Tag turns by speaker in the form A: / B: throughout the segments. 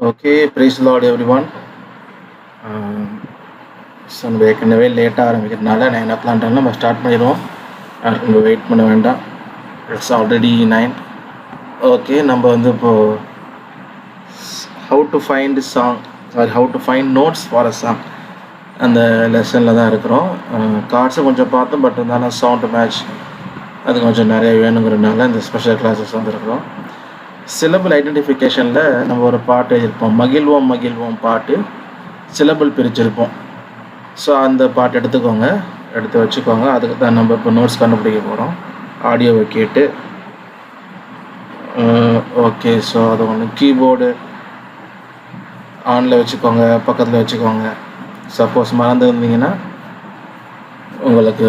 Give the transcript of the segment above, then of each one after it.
A: Okay, praise Lord everyone. So நம்ம ஏற்கனவே லேட்டாக ஆரம்பிக்கிறதுனால 9 நம்ம ஸ்டார்ட் பண்ணிடுவோம். நம்ம வெயிட் பண்ண வேண்டாம். It's already 9. ஓகே, நம்ம வந்து இப்போது how to find notes for a song அந்த லெசனில் தான் இருக்கிறோம். கார்ட்ஸை கொஞ்சம் பார்த்தோம், பட் இருந்தாலும் சவுண்ட் மேட்ச் அது கொஞ்சம் நிறைய வேணுங்கிறதுனால இந்த ஸ்பெஷல் கிளாஸஸ் வந்துருக்குறோம். சிலபிள் ஐடென்டிஃபிகேஷனில் நம்ம ஒரு பாட்டு எழுதியிருப்போம், மகிழ்வோம் மகிழ்வோம் பாட்டு சிலபிள் பிரிச்சிருப்போம். ஸோ அந்த பாட்டு எடுத்து வச்சுக்கோங்க. அதுக்கு தான் நம்ம இப்போ நோட்ஸ் கண்டுபிடிக்க போகிறோம். ஆடியோவை கேட்டு ஓகே. ஸோ அது ஒன்று கீபோர்டு ஆனில் வச்சுக்கோங்க, பக்கத்தில் வச்சுக்கோங்க. சப்போஸ் மறந்து இருந்தீங்கன்னா உங்களுக்கு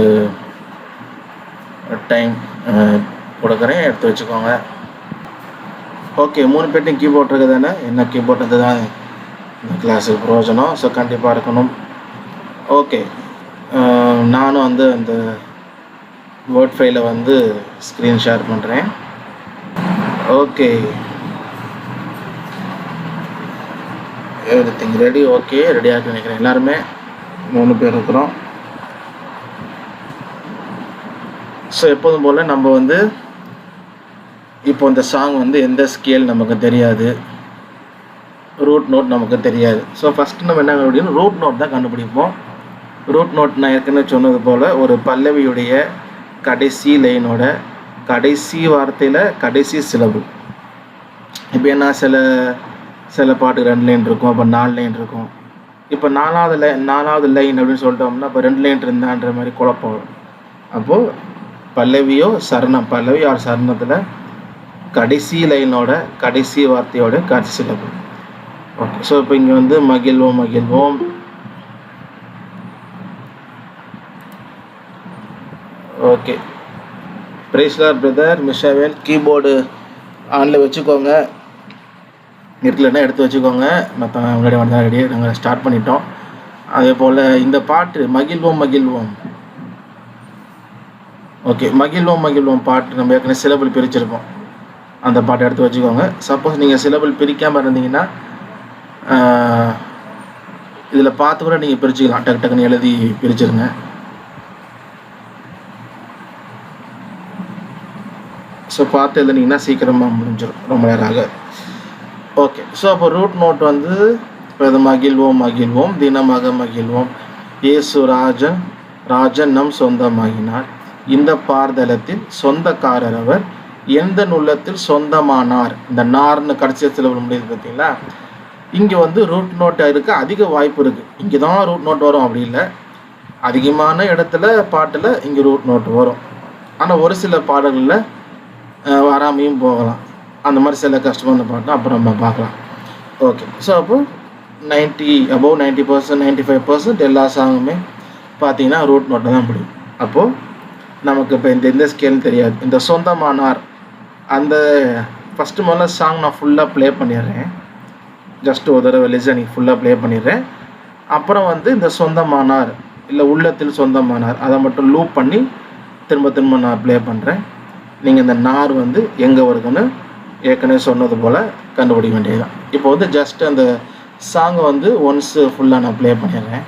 A: டைம் கொடுக்குறேன், எடுத்து வச்சுக்கோங்க. ஓகே, 3 பேர்ட்டையும் கீபோர்ட் இருக்குது தானே? என்ன கீபோர்ட் வந்து தான் இந்த கிளாஸுக்கு பிரயோஜனம். ஸோ கண்டிப்பாக இருக்கணும். ஓகே, நானும் வந்து அந்த வேர்ட் ஃபைலை வந்து ஸ்க்ரீன் ஷேர் பண்ணுறேன். Okay, everything ready. ஓகே, ரெடியாக நினைக்கிறேன். எல்லாருமே 3 பேர் இருக்கிறோம். ஸோ எப்போதும் போல் நம்ம வந்து இப்போ இந்த சாங் வந்து எந்த ஸ்கேல் நமக்கு தெரியாது, ரூட் நோட் நமக்கு தெரியாது. ஸோ ஃபஸ்ட்டு நம்ம என்ன கண்டுபிடிக்கணும்? ரூட் நோட் தான் கண்டுபிடிப்போம். ரூட் நோட் நான் ஏற்கனவே சொன்னது போல் ஒரு பல்லவியுடைய கடைசி லைனோட கடைசி வார்த்தையில் கடைசி சிலபிள். இப்போ என்ன சில பாட்டுக்கு 2 லைன் இருக்கும், அப்போ 4 லைன் இருக்கும். இப்போ 4வது லைன் அப்படின்னு சொல்லிட்டோம்னா இப்போ 2 லைன் இருந்தான்ற மாதிரி குழப்பம் வரும். அப்போது பல்லவி ஆர் சரணத்தில் கடைசி லைனோட கடைசி வார்த்தையோட கடைசி சிலபிள். ஓகே, ஸோ இப்போ இங்கே வந்து மகிழ்வோம் மகிழ்வோம். Okay, praise Lord brother Mishael. Keyboard ஆனில் வச்சுக்கோங்க, இருக்கலன்னா எடுத்து வச்சுக்கோங்க. மற்ற முன்னாடி வந்து ரெடியாக நாங்கள் ஸ்டார்ட் பண்ணிட்டோம். அதே போல் இந்த பாட்டு மகிழ்வோம் மகிழ்வோம். ஓகே, மகிழ்வோம் மகிழ்வோம் பாட்டு நம்ம ஏற்கனவே சிலபிள் பிரிச்சிருப்போம். அந்த பாட்டை எடுத்து வச்சுக்கோங்க. சப்போஸ் நீங்கள் சிலபிள் பிரிக்காமல் இருந்தீங்கன்னா இதில் பார்த்து கூட நீங்கள் பிரிச்சுக்கலாம். டக்குன்னு எழுதி பிரிச்சுருங்க. ஸோ பார்த்து எழுதினீங்கன்னா சீக்கிரமாக முடிஞ்சிடும், ரொம்ப நேரம் ஆக. ஓகே, ஸோ அப்போ ரூட் நோட் வந்து இப்போ இது மகிழ்வோம் மகிழ்வோம், தினமாக மகிழ்வோம், இயேசு ராஜன் நம் சொந்தமாகினார், இந்த பார்தலத்தில் சொந்தக்காரர் அவர், எந்த நுள்ளத்தில் சொந்தமானார். இந்த நார்னு கடைசியாக சிலபிள் முடியுது பார்த்தீங்களா? இங்கே வந்து ரூட் நோட் இருக்க அதிக வாய்ப்பு இருக்குது. இங்கே தான் ரூட் நோட் வரும் அப்படி இல்லை, அதிகமான இடத்துல பாட்டில் இங்கே ரூட் நோட் வரும். ஆனால் ஒரு சில பாடல்களில் வராமையும் போகலாம். அந்த மாதிரி சில கஷ்டமான பாட்டு அப்புறம் நம்ம பார்க்கலாம். ஓகே, ஸோ அப்போ 90% 95% எல்லா சாங்குமே பார்த்தீங்கன்னா ரூட் நோட்டை தான் முடியும். அப்போது நமக்கு இப்போ எந்த ஸ்கேல்னு தெரியாது. இந்த சொந்தமானார் அந்த ஃபஸ்ட்டு முதல்ல சாங் நான் ஃபுல்லாக ப்ளே பண்ணிடுறேன். ஜஸ்ட் ஒரு தடவை லிசனிங் ஃபுல்லாக ப்ளே பண்ணிடுறேன். அப்புறம் வந்து இந்த சொந்தமானார் இல்லை உள்ளத்தில் சொந்தமானார் அதை மட்டும் லூப் பண்ணி திரும்ப நான் ப்ளே பண்ணுறேன். நீங்கள் இந்த நார் வந்து எங்கே வருதுன்னு ஏற்கனவே சொன்னது போல் கண்டுபிடிக்க வேண்டியதுதான். இப்போ வந்து ஜஸ்ட் அந்த சாங்கை வந்து ஒன்ஸ் ஃபுல்லாக நான் ப்ளே பண்ணிடுறேன்.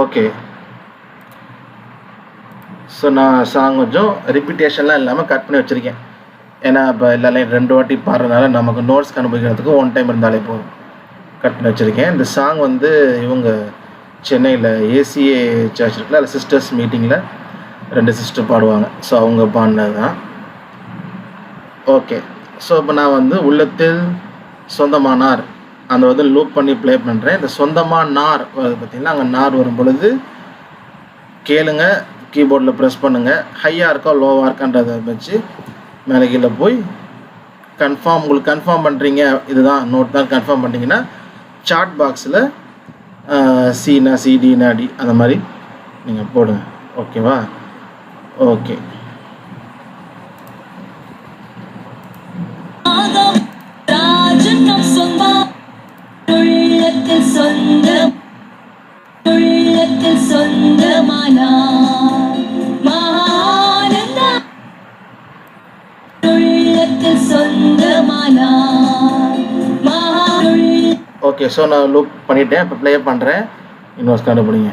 A: ஓகே, ஸோ நான் சாங் கொஞ்சம் ரிப்பீட்டேஷன்லாம் இல்லாமல் கட் பண்ணி வச்சுருக்கேன். ஏன்னா இப்போ எல்லா லைன் 2 வாட்டி பாடுறதுனால நமக்கு நோட்ஸ் கண்டுபிடிக்கிறதுக்கு 1 டைம் இருந்தாலே போதும். கட் பண்ணி வச்சுருக்கேன். இந்த சாங் வந்து இவங்க சென்னையில் ஏசிஏ சர்ச் இருக்குல்ல, அதில் சிஸ்டர்ஸ் மீட்டிங்கில் 2 சிஸ்டர் பாடுவாங்க. ஸோ அவங்க பாடினது தான். ஓகே, ஸோ இப்போ நான் வந்து உள்ளத்தில் சொந்தமானார் அந்த வந்து லூப் பண்ணி ப்ளே பண்ணுறேன். இந்த சொந்தமாக நார் வருது பார்த்தீங்கன்னா, அங்கே நார் வரும் பொழுது கேளுங்க, கீபோர்டில் ப்ரெஸ் பண்ணுங்கள். ஹையாக இருக்கா லோவாக இருக்கான்றதை வச்சு மேலே கீழே போய் உங்களுக்கு கன்ஃபார்ம் பண்ணுறீங்க இதுதான் நோட் தான் கன்ஃபார்ம் பண்ணிங்கன்னா சார்ட் பாக்ஸில் சினா சிடினா டி அந்த மாதிரி நீங்கள் போடுங்க. ஓகேவா? ஓகே. ஓகே, ஸோ நான் லூப் பண்ணிட்டேன். இப்போ ப்ளே பண்ணுறேன். இன்னொரு கண்டுபிடிங்க.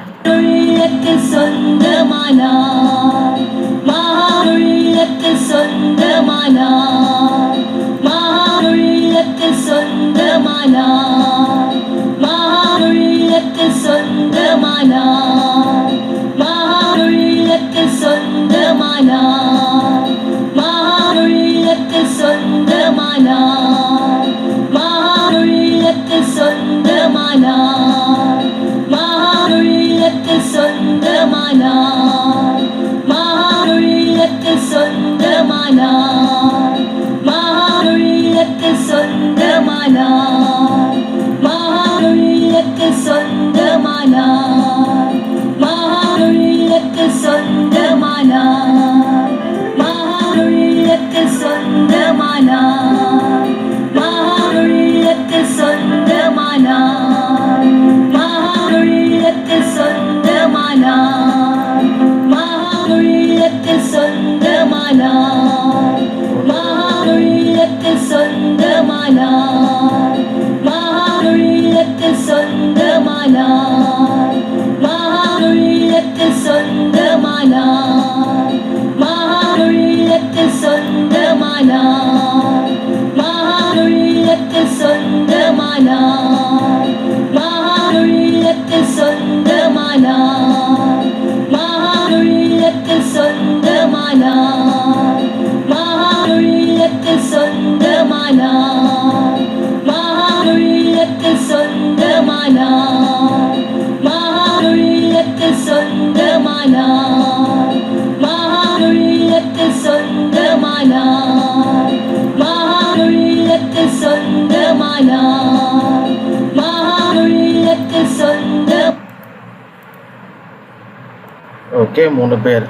A: ஓகே, 3 பேர்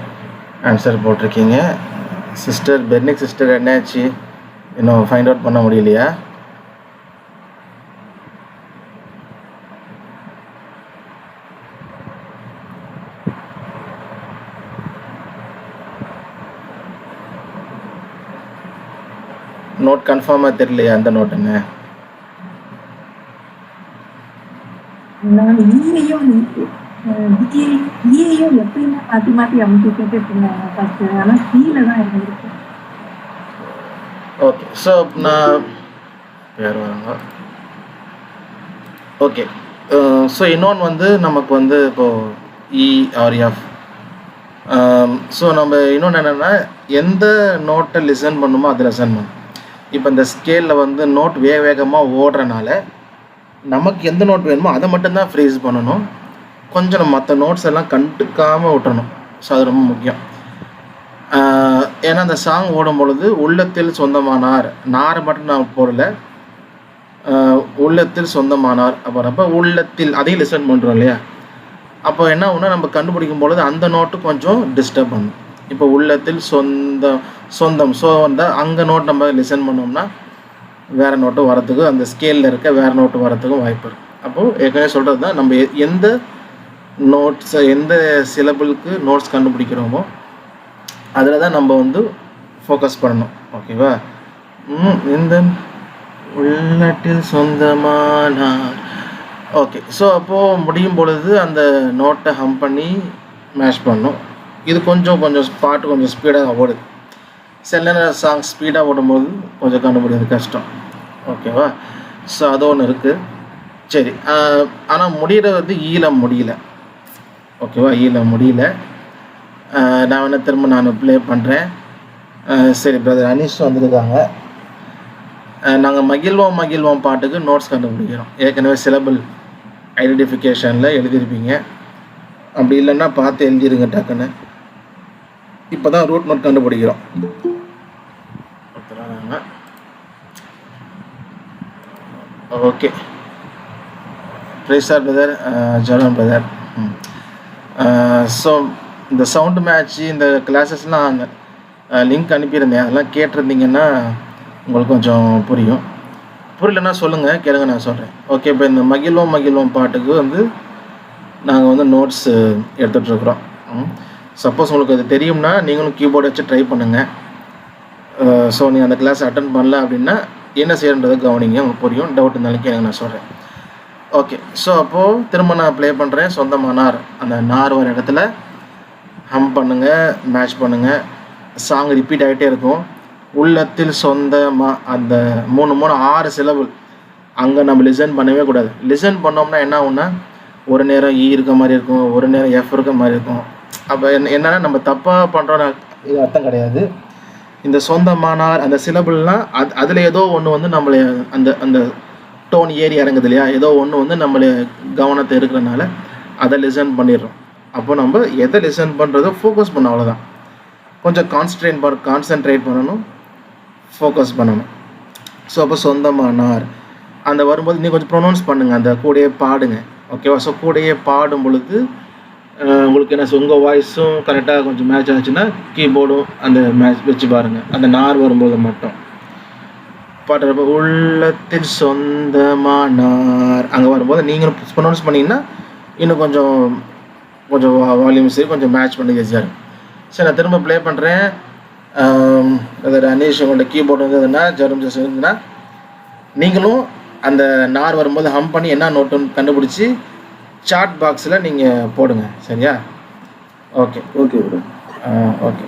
A: ஆன்சர் போட்டிருக்கீங்க. சிஸ்டர் பெர்னிக் சிஸ்டர் என்னாச்சு, இன்னும் ஃபைண்ட் அவுட் பண்ண முடியலையா? நோட் கன்ஃபார்மாக தெரியலையா அந்த நோட்டுங்க? ஓகே, ஸோ நான் பேர் வராங்க. ஓகே, ஸோ இன்னொன்று வந்து நமக்கு வந்து இப்போது இ ஆர் எஃப். ஸோ நம்ம இன்னொன்று என்னென்னா எந்த நோட்டை லிசன் பண்ணுமோ அதை லிசன் பண்ணும். இப்போ இந்த ஸ்கேலில் வந்து நோட் வேகமாக ஓடுறனால நமக்கு எந்த நோட் வேணுமோ அதை மட்டும்தான் ஃப்ரீஸ் பண்ணணும். கொஞ்சம் நம்ம மற்ற நோட்ஸ் எல்லாம் கண்டுக்காமல் விட்டுறணும். ஸோ அது ரொம்ப முக்கியம். ஏன்னா அந்த சாங் ஓடும் பொழுது உள்ளத்தில் சொந்தமானார் நாரை மட்டும் நான் போடலை, உள்ளத்தில் சொந்தமானார் அப்போ உள்ளத்தில் அதையும் லிசன் பண்ணுறோம் இல்லையா? அப்போ என்ன ஒன்று நம்ம கண்டுபிடிக்கும் பொழுது அந்த நோட்டு கொஞ்சம் டிஸ்டர்ப் பண்ணும். இப்போ உள்ளத்தில் சொந்தம் ஸோ வந்தால் அங்கே நோட் நம்ம லிசன் பண்ணோம்னா வேறு நோட்டு வரத்துக்கும் அந்த ஸ்கேலில் இருக்க வேறு நோட்டு வரத்துக்கும் வாய்ப்பு இருக்குது. அப்போது ஏற்கனவே சொல்கிறது தான், நம்ம எந்த நோட்ஸை எந்த சிலபிளுக்கு நோட்ஸ் கண்டுபிடிக்கிறோமோ அதில் தான் நம்ம வந்து ஃபோக்கஸ் பண்ணணும். ஓகேவா? இந்த உள்ளத்தில் சொந்தமானார். ஓகே, ஸோ அப்போது முடியும் பொழுது அந்த நோட்டை ஹம் பண்ணி மேஷ் பண்ணணும். இது கொஞ்சம் பாட்டு கொஞ்சம் ஸ்பீடாக ஓடுது. சில சாங் ஸ்பீடாக ஓடும்போது கொஞ்சம் கண்டுபிடிக்கிறது கஷ்டம். ஓகேவா? ஸோ அது ஒன்று இருக்குது. சரி, ஆனால் முடிகிறது வந்து ஈழ முடியல. ஓகேவா? ஈழ முடியல. நான் வேணால் திரும்ப நான் ப்ளே பண்ணுறேன். சரி, பிரதர் அனீஷ் வந்துருக்காங்க. நாங்கள் மகிழ்வோம் மகிழ்வோம் பாட்டுக்கு நோட்ஸ் கண்டுபிடிக்கிறோம். ஏற்கனவே சிலபிள் ஐடென்டிஃபிகேஷனில் எழுதியிருப்பீங்க. அப்படி இல்லைன்னா பார்த்து எழுதிருங்க டக்குன்னு. இப்போ தான் ரூட் நோட் கண்டுபிடிக்கிறோம். ஓகே, ப்ரைஸார் பிரதர், ஜெரோம் பிரதர். ஸோ இந்த சவுண்டு மேட்ச்சு இந்த கிளாஸஸ்லாம் லிங்க் அனுப்பியிருந்தேன். அதெல்லாம் கேட்டிருந்தீங்கன்னா உங்களுக்கு கொஞ்சம் புரியும். புரியலன்னா சொல்லுங்கள், கேளுங்க, நான் சொல்கிறேன். ஓகே, இப்போ இந்த மகிழ்வோம் மகிழ்வோம் பாட்டுக்கு வந்து நாங்கள் வந்து நோட்ஸ் எடுத்துகிட்ருக்குறோம். சப்போஸ் உங்களுக்கு அது தெரியும்னா நீங்களும் கீபோர்டு வச்சு ட்ரை பண்ணுங்கள். ஸோ நீங்கள் அந்த கிளாஸ் அட்டன் பண்ணல அப்படின்னா என்ன செய்யறன்றதை கவனிங்க, உங்களுக்கு புரியும். டவுட் இருந்தாலும் கேளுங்க, நான் சொல்கிறேன். ஓகே, ஸோ அப்போது திரும்ப நான் ப்ளே பண்ணுறேன். சொந்தமாக நார், அந்த நார் வர இடத்துல ஹம் பண்ணுங்கள், மேட்ச் பண்ணுங்கள். சாங் ரிப்பீட் ஆகிட்டே இருக்கும். உள்ளத்தில் சொந்தமாக அந்த 6 சிலபிள் அங்கே நம்ம லிசன் பண்ணவே கூடாது. லிசன் பண்ணோம்னா என்ன ஆகும்னா ஒரு நேரம் ஈ இருக்க மாதிரி இருக்கும், ஒரு நேரம் எஃப் இருக்க மாதிரி இருக்கும். அப்போ என்னென்னா நம்ம தப்பாக பண்ணுறோன்னு இது அர்த்தம் கிடையாது. இந்த சொந்தமானார் அந்த சிலபிள்லாம் அதில் ஏதோ ஒன்று வந்து நம்மளை அந்த அந்த டோன் ஏறி இறங்குது இல்லையா, ஏதோ ஒன்று வந்து நம்மளை கவனத்தை இருக்கிறனால அதை லிசன் பண்ணிடுறோம். அப்போ நம்ம எதை லிசன் பண்ணுறதோ ஃபோக்கஸ் பண்ண, அவ்வளோதான். கொஞ்சம் கான்சன்ட்ரேட் பண்ணணும், ஃபோக்கஸ் பண்ணணும். ஸோ அப்போ சொந்தமானார் அந்த வரும்போது நீங்கள் கொஞ்சம் ப்ரொனவுன்ஸ் பண்ணுங்கள், அந்த கூடையே பாடுங்க. ஓகேவா? ஸோ கூடையே பாடும் பொழுது உங்களுக்கு என்ன உங்கள் வாய்ஸும் கரெக்டாக கொஞ்சம் மேட்ச் ஆச்சுன்னா கீபோர்டும் அந்த மேட்ச் வச்சு பாருங்கள். அந்த நார் வரும்போது மட்டும் பாடுறப்ப உள்ளத்தில் சொந்தமானார் அங்கே வரும்போது நீங்களும் ப்ரொனவுன்ஸ் பண்ணிங்கன்னா இன்னும் கொஞ்சம் வால்யூம் சரி கொஞ்சம் மேட்ச் பண்ணி ஈஸியாக இருக்கும். சரி, நான் திரும்ப ப்ளே பண்ணுறேன். அது அனீஷ் உங்களோட கீபோர்டு இருந்ததுன்னா ஜெரோம் இருந்ததுன்னா நீங்களும் அந்த நார் வரும்போது ஹம் பண்ணி என்ன நோட்டுன்னு கண்டுபிடிச்சி சாட் பாக்ஸில் நீங்கள் போடுங்க. சரியா? Okay bro. Okay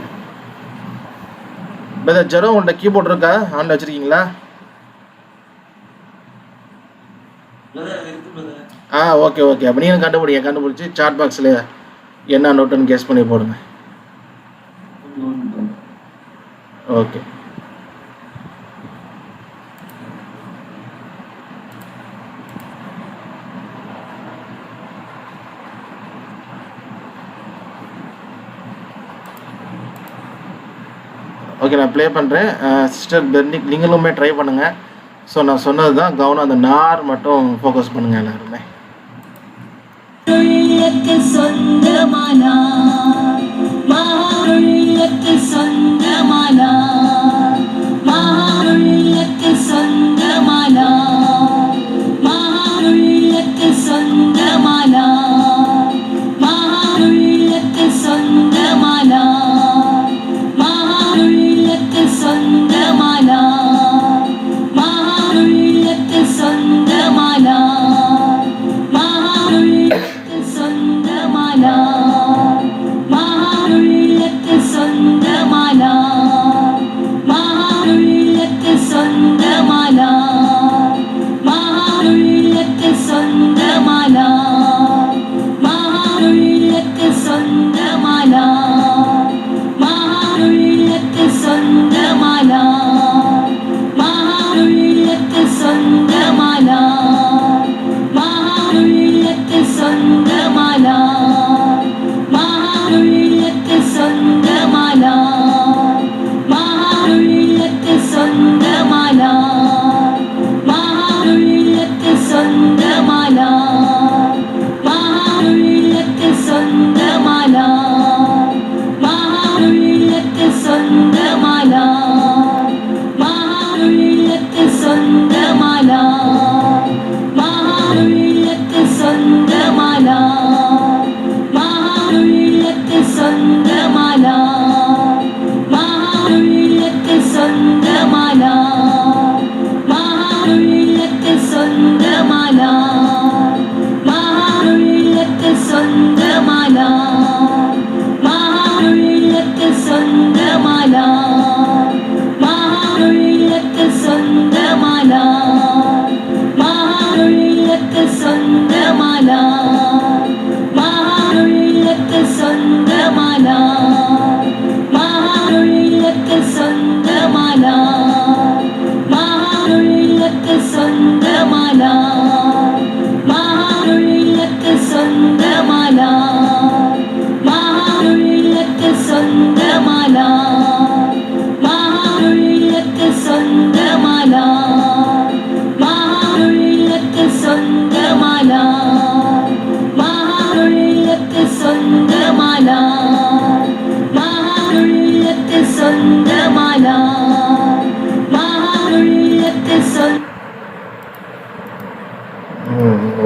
A: brother Jerome, உங்கள்கிட்ட கீபோர்டு இருக்கா? ஆன்ல வச்சுருக்கீங்களா? ஓகே. அப்போ நீங்கள் கண்டுபிடிச்சி சாட் பாக்ஸில் என்ன நோட்டுன்னு கெஸ் பண்ணி போடுங்க. ஓகே, நான் ப்ளே பண்ணுறேன். சிஸ்டர் பெர்னிக் நீங்களுமே ட்ரை பண்ணுங்கள். ஸோ நான் சொன்னது தான் கவனம், அந்த நார் மட்டும் ஃபோக்கஸ் பண்ணுங்கள் எல்லாருமே.
B: சொந்தமாலா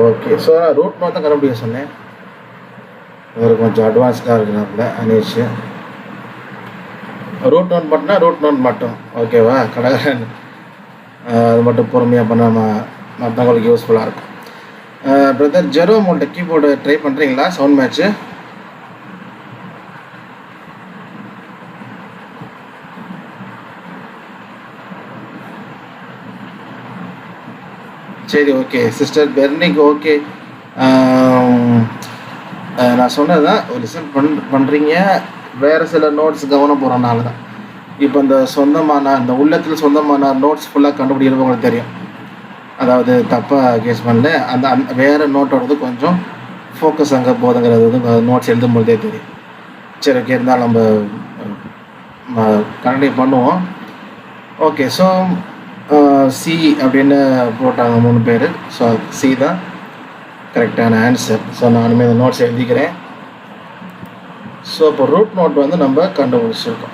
A: ஓகே. ஸோ ரூட் நோட் தான் கண்டுபிடிக்க சொன்னேன். இவர் கொஞ்சம் அட்வான்ஸ்டாக இருக்கிறாப்புல அனீஷ். ரூட் நோட் மட்டும்னா ரூட் நோட் மட்டும் ஓகேவா? கடகரன் அது மட்டும் பொறுமையாக பண்ண மற்றவங்களுக்கு யூஸ்ஃபுல்லாக இருக்கும். பிரதர் ஜெரோ உங்கள்கிட்ட கீபோர்டு ட்ரை பண்ணுறீங்களா? சவுண்ட் மேட்ச்சு சரி ஓகே. Sister Bernick okay. நான் சொன்னது தான் லிசன் பண்ணுறீங்க. வேறு சில நோட்ஸ் கவனம் போகிறனால தான். இப்போ இந்த சொந்தமான இந்த உள்ளத்தில் சொந்தமான நோட்ஸ் ஃபுல்லாக கண்டுபிடிக்கிறது உங்களுக்கு தெரியும். அதாவது தப்பாக கேஸ் பண்ணல, அந்த வேறு நோட்டோடது கொஞ்சம் ஃபோக்கஸ் அங்கே போதுங்கிறது வந்து நோட்ஸ் எழுதும் பொழுதே தெரியும். சரி ஓகே, இருந்தாலும் நம்ம கண்டினியூ பண்ணுவோம். ஓகே. ஸோ சி அப்படின்னு போட்டாங்க 3 பேர். ஸோ சி தான் கரெக்டான ஆன்சர். ஸோ நானுமே இந்த நோட்ஸ் எழுதிக்கிறேன். ஸோ இப்போ ரூட் நோட் வந்து நம்ம கண்டுபிடிச்சிருக்கோம்.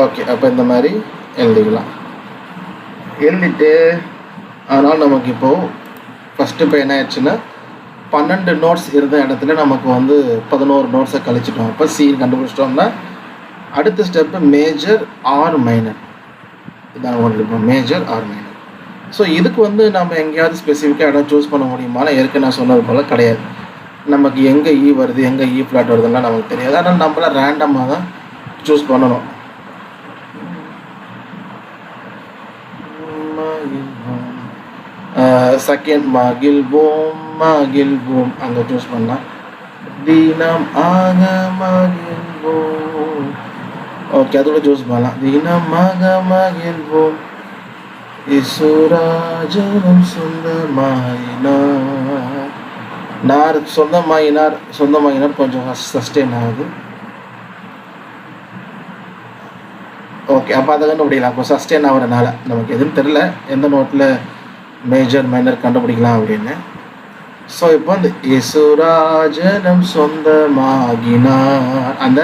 A: ஓகே. அப்போ இந்த மாதிரி எழுதிக்கலாம். எழுதிட்டு அதனால் நமக்கு இப்போது ஃபஸ்ட்டு இப்போ என்ன ஆயிடுச்சுன்னா 12 நோட்ஸ் இருந்த இடத்துல நமக்கு வந்து 11 நோட்ஸை கழிச்சிட்டோம். அப்போ சி கண்டுபிடிச்சிட்டோம்னா அடுத்த ஸ்டெப்பு மேஜர் ஆர் மைனர். இதான் உங்களுக்கு இப்போ மேஜர் ஆர் மைனர். ஸோ இதுக்கு வந்து நம்ம எங்கேயாவது ஸ்பெசிஃபிக்காக இடம் சூஸ் பண்ண முடியுமானா ஏற்கனவே நான் சொன்னது போல் கிடையாது. நமக்கு எங்கே இ வருது எங்கே இ ஃப்ளாட் வருதுன்னா நமக்கு தெரியாது. ஆனால் நம்மளாம் ரேண்டமாக தான் சூஸ் பண்ணணும். செகண்ட் மகிழ் பூம் அங்கே சூஸ் பண்ணால் தினம் ஆக மகிழ் பூம். ஓகே, அதோட சூஸ் பண்ணலாம். தினம் ஆக மகிழ் பூம் இசுராஜனம் சொந்தமாயினார் கொஞ்சம் சஸ்டெயின் ஆகுது. ஓகே, அப்போ அதை கண்டுபிடிக்கலாம். அப்போ சஸ்டெயின் ஆகிறனால நமக்கு எதுவும் தெரில எந்த நோட்டில் மேஜர் மைனர் கண்டுபிடிக்கலாம் அப்படின்னு. ஸோ இப்போ வந்து இசுராஜனம் சொந்தமாகினார் அந்த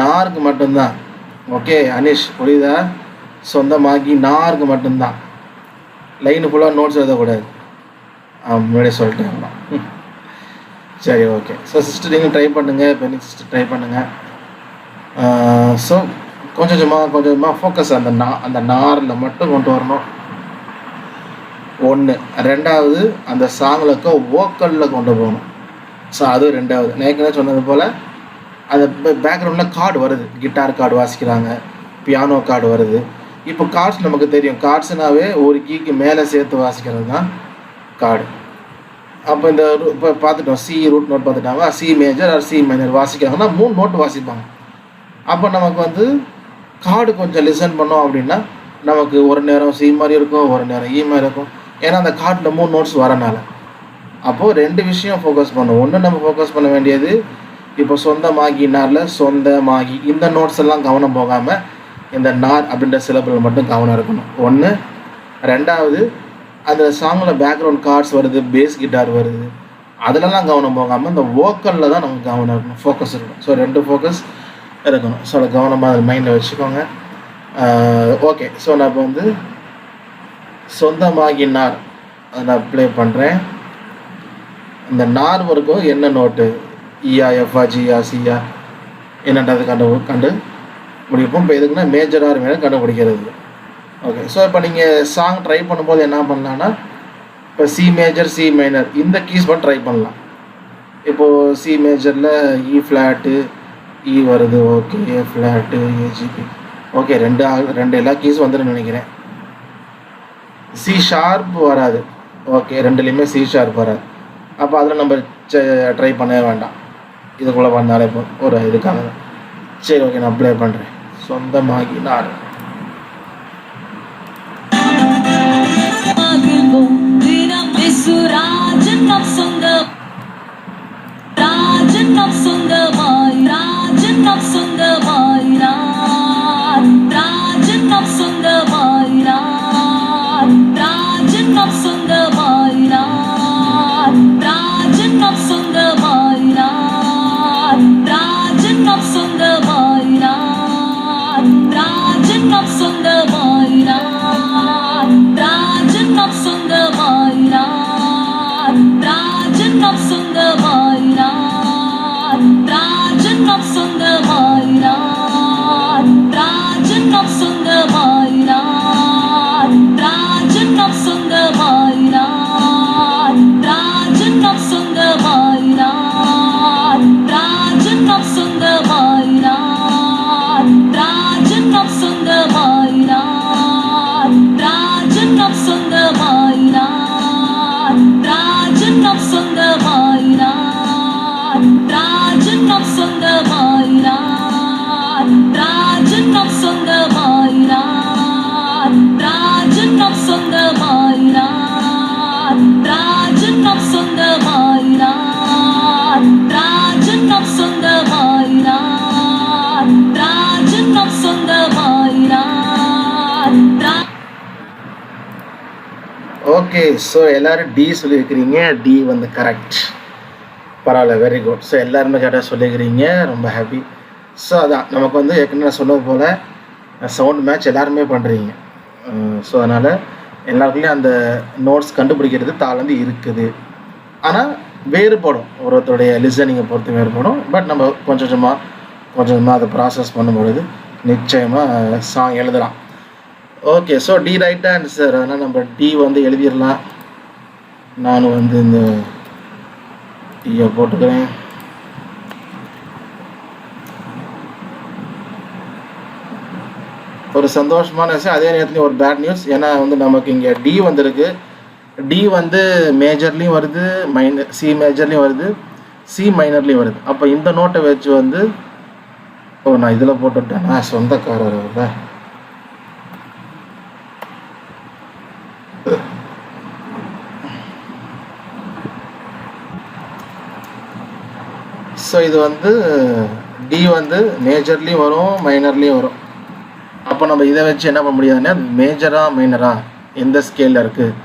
A: நாருக்கு மட்டும்தான். ஓகே அனீஷ் புரியுதா? சொந்தமாகி நாருக்கு மட்டும்தான். லைனு ஃபுல்லாக நோட்ஸ் எழுதக்கூடாது. முன்னாடியே சொல்லிட்டேன். சரி ஓகே. ஸோ சிஸ்டர் நீங்கள் ட்ரை பண்ணுங்கள், பெனிக் சிஸ்டர் ட்ரை பண்ணுங்கள். ஸோ கொஞ்சமாக ஃபோக்கஸ் அந்த நாரில் மட்டும் கொண்டு வரணும். ஒன்று. ரெண்டாவது அந்த சாங்கில் வோக்கலில் கொண்டு போகணும். ஸோ அது ரெண்டாவது. ஏற்கனவே சொன்னது போல் அந்த பேக்ரவுண்டில் கார்டு வருது. கிட்டார் கார்டு வாசிக்கிறாங்க, பியானோ கார்டு வருது. இப்போ கார்ட்ஸ் நமக்கு தெரியும். கார்ட்ஸ்னாவே ஒரு கீக்கு மேலே சேர்த்து வாசிக்கிறது தான் கார்டு. அப்போ இந்த இப்போ பார்த்துட்டோம், சி ரூட் நோட் பார்த்துட்டாங்க. C major or C minor வாசிக்கிறாங்கன்னா 3 நோட்டு வாசிப்பாங்க. அப்போ நமக்கு வந்து கார்டு கொஞ்சம் லிசன் பண்ணோம் அப்படின்னா நமக்கு ஒரு நேரம் சி மாதிரி இருக்கும், ஒரு நேரம் இ மாதிரி இருக்கும். ஏன்னா அந்த கார்டில் 3 நோட்ஸ் வரனால. அப்போது 2 விஷயம் ஃபோக்கஸ் பண்ணும். ஒன்று நம்ம ஃபோக்கஸ் பண்ண வேண்டியது இப்போ சொந்தமாகி இந்த நோட்ஸ் எல்லாம் கவனம் போகாமல் இந்த நார் அப்படின்ற சிலபிள் மட்டும் கவனம் இருக்கணும். ஒன்று. ரெண்டாவது அந்த சாங்கில் பேக்ரவுண்ட் கார்ட்ஸ் வருது, பேஸ் கிட்டார் வருது, அதிலலாம் கவனம் போகாமல் இந்த வோக்கலில் தான் நமக்கு கவனம் இருக்கணும், ஃபோக்கஸ் இருக்கணும். ஸோ 2 ஃபோக்கஸ் இருக்கணும். ஸோ அதை கவனமாக அதை மைண்டில் வச்சுக்கோங்க. ஓகே. ஸோ நான் இப்போ வந்து சொந்தமாகினார் அதை நான் ப்ளே பண்ணுறேன். இந்த நார் வரைக்கும் என்ன நோட்டு, இயா எஃப்ஆ ஜியா சியா என்னன்றது கண்டு முடிப்போம். இப்போ எதுக்குன்னா மேஜர் ஆர் மைனர் கண்டுபிடிக்கிறது. ஓகே. ஸோ இப்போ நீங்கள் சாங் ட்ரை பண்ணும்போது என்ன பண்ணலான்னா இப்போ சி மேஜர் சி மைனர் இந்த கீஸ் மட்டும் ட்ரை பண்ணலாம். இப்போது சி மேஜரில் இ ஃப்ளாட்டு இ வருது. ஓகே. ஏ ஃப்ளாட்டு ஏஜிபி. ஓகே. ரெண்டு எல்லா கீஸ் வந்துடும் நினைக்கிறேன். சி ஷார்ப் வராது. ஓகே. 2லேயுமே சி ஷார்ப் வராது. அப்போ அதில் நம்ம ட்ரை பண்ணவே வேண்டாம். இதுக்குள்ளே வந்தாலே இப்போ ஒரு இதுக்காக தான். சரி ஓகே, நான் ப்ளே பண்ணுறேன். சொந்தமாகினார்.
B: ராஜன் சொந்தமாய் ராஜன் சொந்தமாயினார் ராஜன் சொந்தமாயினார் ராஜன் சொந்தமாயினார் ராஜன் சொந்தமாயினார் ராஜன் சொந்தமாயினார் ராஜன் சொந்தமாயினார் ராஜன் சொந்தமாயினார் ராஜன் சொந்தமாயினார் ராஜன் சொந்தமாயினார் ராஜன் சொந்தமாயினார் ராஜன் சொந்தமாயினார் ராஜன் சொந்தமாயினார் ராஜன் சொந்தமாயினார் ராஜன் சொந்தமாயினார் ராஜன் சொந்தமாயினார் ராஜன் சொந்தமாயினார் ராஜன் சொந்தமாயினார் ராஜன் சொந்தமாயினார்.
A: ஓகே, ஸோ எல்லோரும் டி சொல்லியிருக்கிறீங்க. டி வந்து கரெக்ட். பரவாயில்ல, வெரி குட். ஸோ எல்லாருமே கரெக்டாக சொல்லியிருக்கிறீங்க, ரொம்ப ஹாப்பி. ஸோ அதான் நமக்கு வந்து ஏற்கனவே சொன்னது போல் சவுண்ட் மேட்ச் எல்லாருமே பண்ணுறீங்க. ஸோ அதனால் எல்லாருக்குள்ளேயும் அந்த நோட்ஸ் கண்டுபிடிக்கிறது தாளந்து இருக்குது. ஆனால் வேறுபடும், ஒருத்தருடைய லிசனிங்கை பொறுத்து வேறுபடும். பட் நம்ம கொஞ்சம் கொஞ்சமாக அதை ப்ராசஸ் பண்ணும்பொழுது நிச்சயமாக சாங் எழுதலாம். Okay, so D right answer. அதனால் நம்ம டி வந்து எழுதிடலாம். நானும் வந்து இந்த டீயை போட்டுக்கிறேன். ஒரு சந்தோஷமான விஷயம், அதே நேரத்துலையும் ஒரு பேட் நியூஸ். ஏன்னா வந்து நமக்கு இங்கே டி வந்துருக்கு. டி வந்து மேஜர்லேயும் வருது, சி மேஜர்லேயும் வருது, சி மைனர்லேயும் வருது. அப்போ இந்த நோட்டை வச்சு வந்து நான் இதில் போட்டுவிட்டேன். சொந்தக்காரர் இல்லை. ஸோ இது வந்து டி வந்து மேஜர்லேயும் வரும், மைனர்லேயும் வரும். அப்போ நம்ம இதை வச்சு என்ன பண்ண முடியாதுன்னா மேஜரா மைனரா எந்த ஸ்கேலில் இருக்குது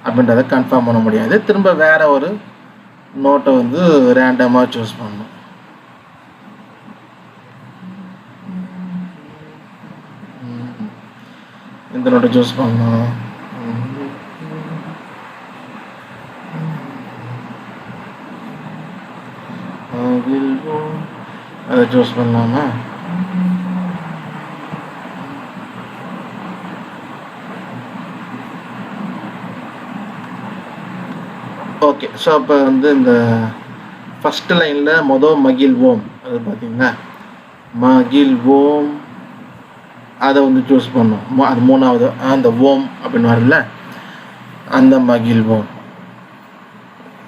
A: அப்படின்றத கன்ஃபார்ம் பண்ண முடியாது. திரும்ப வேறு ஒரு நோட்டை வந்து ரேண்டமாக சூஸ் பண்ணணும். இந்த நோட்டை சூஸ் பண்ணணும். அதை சூஸ் பண்ணலாமா? ஓகே, ஸோ அப்போ வந்து இந்த ஃபஸ்ட்டு லைனில் மகிழ்வோம், அது பார்த்தீங்கன்னா மகிழ்வோம், அதை வந்து சூஸ் பண்ணோம். அது மூணாவது அந்த ஓம் அப்படின்னு வரல, அந்த மகிழ்வோம்.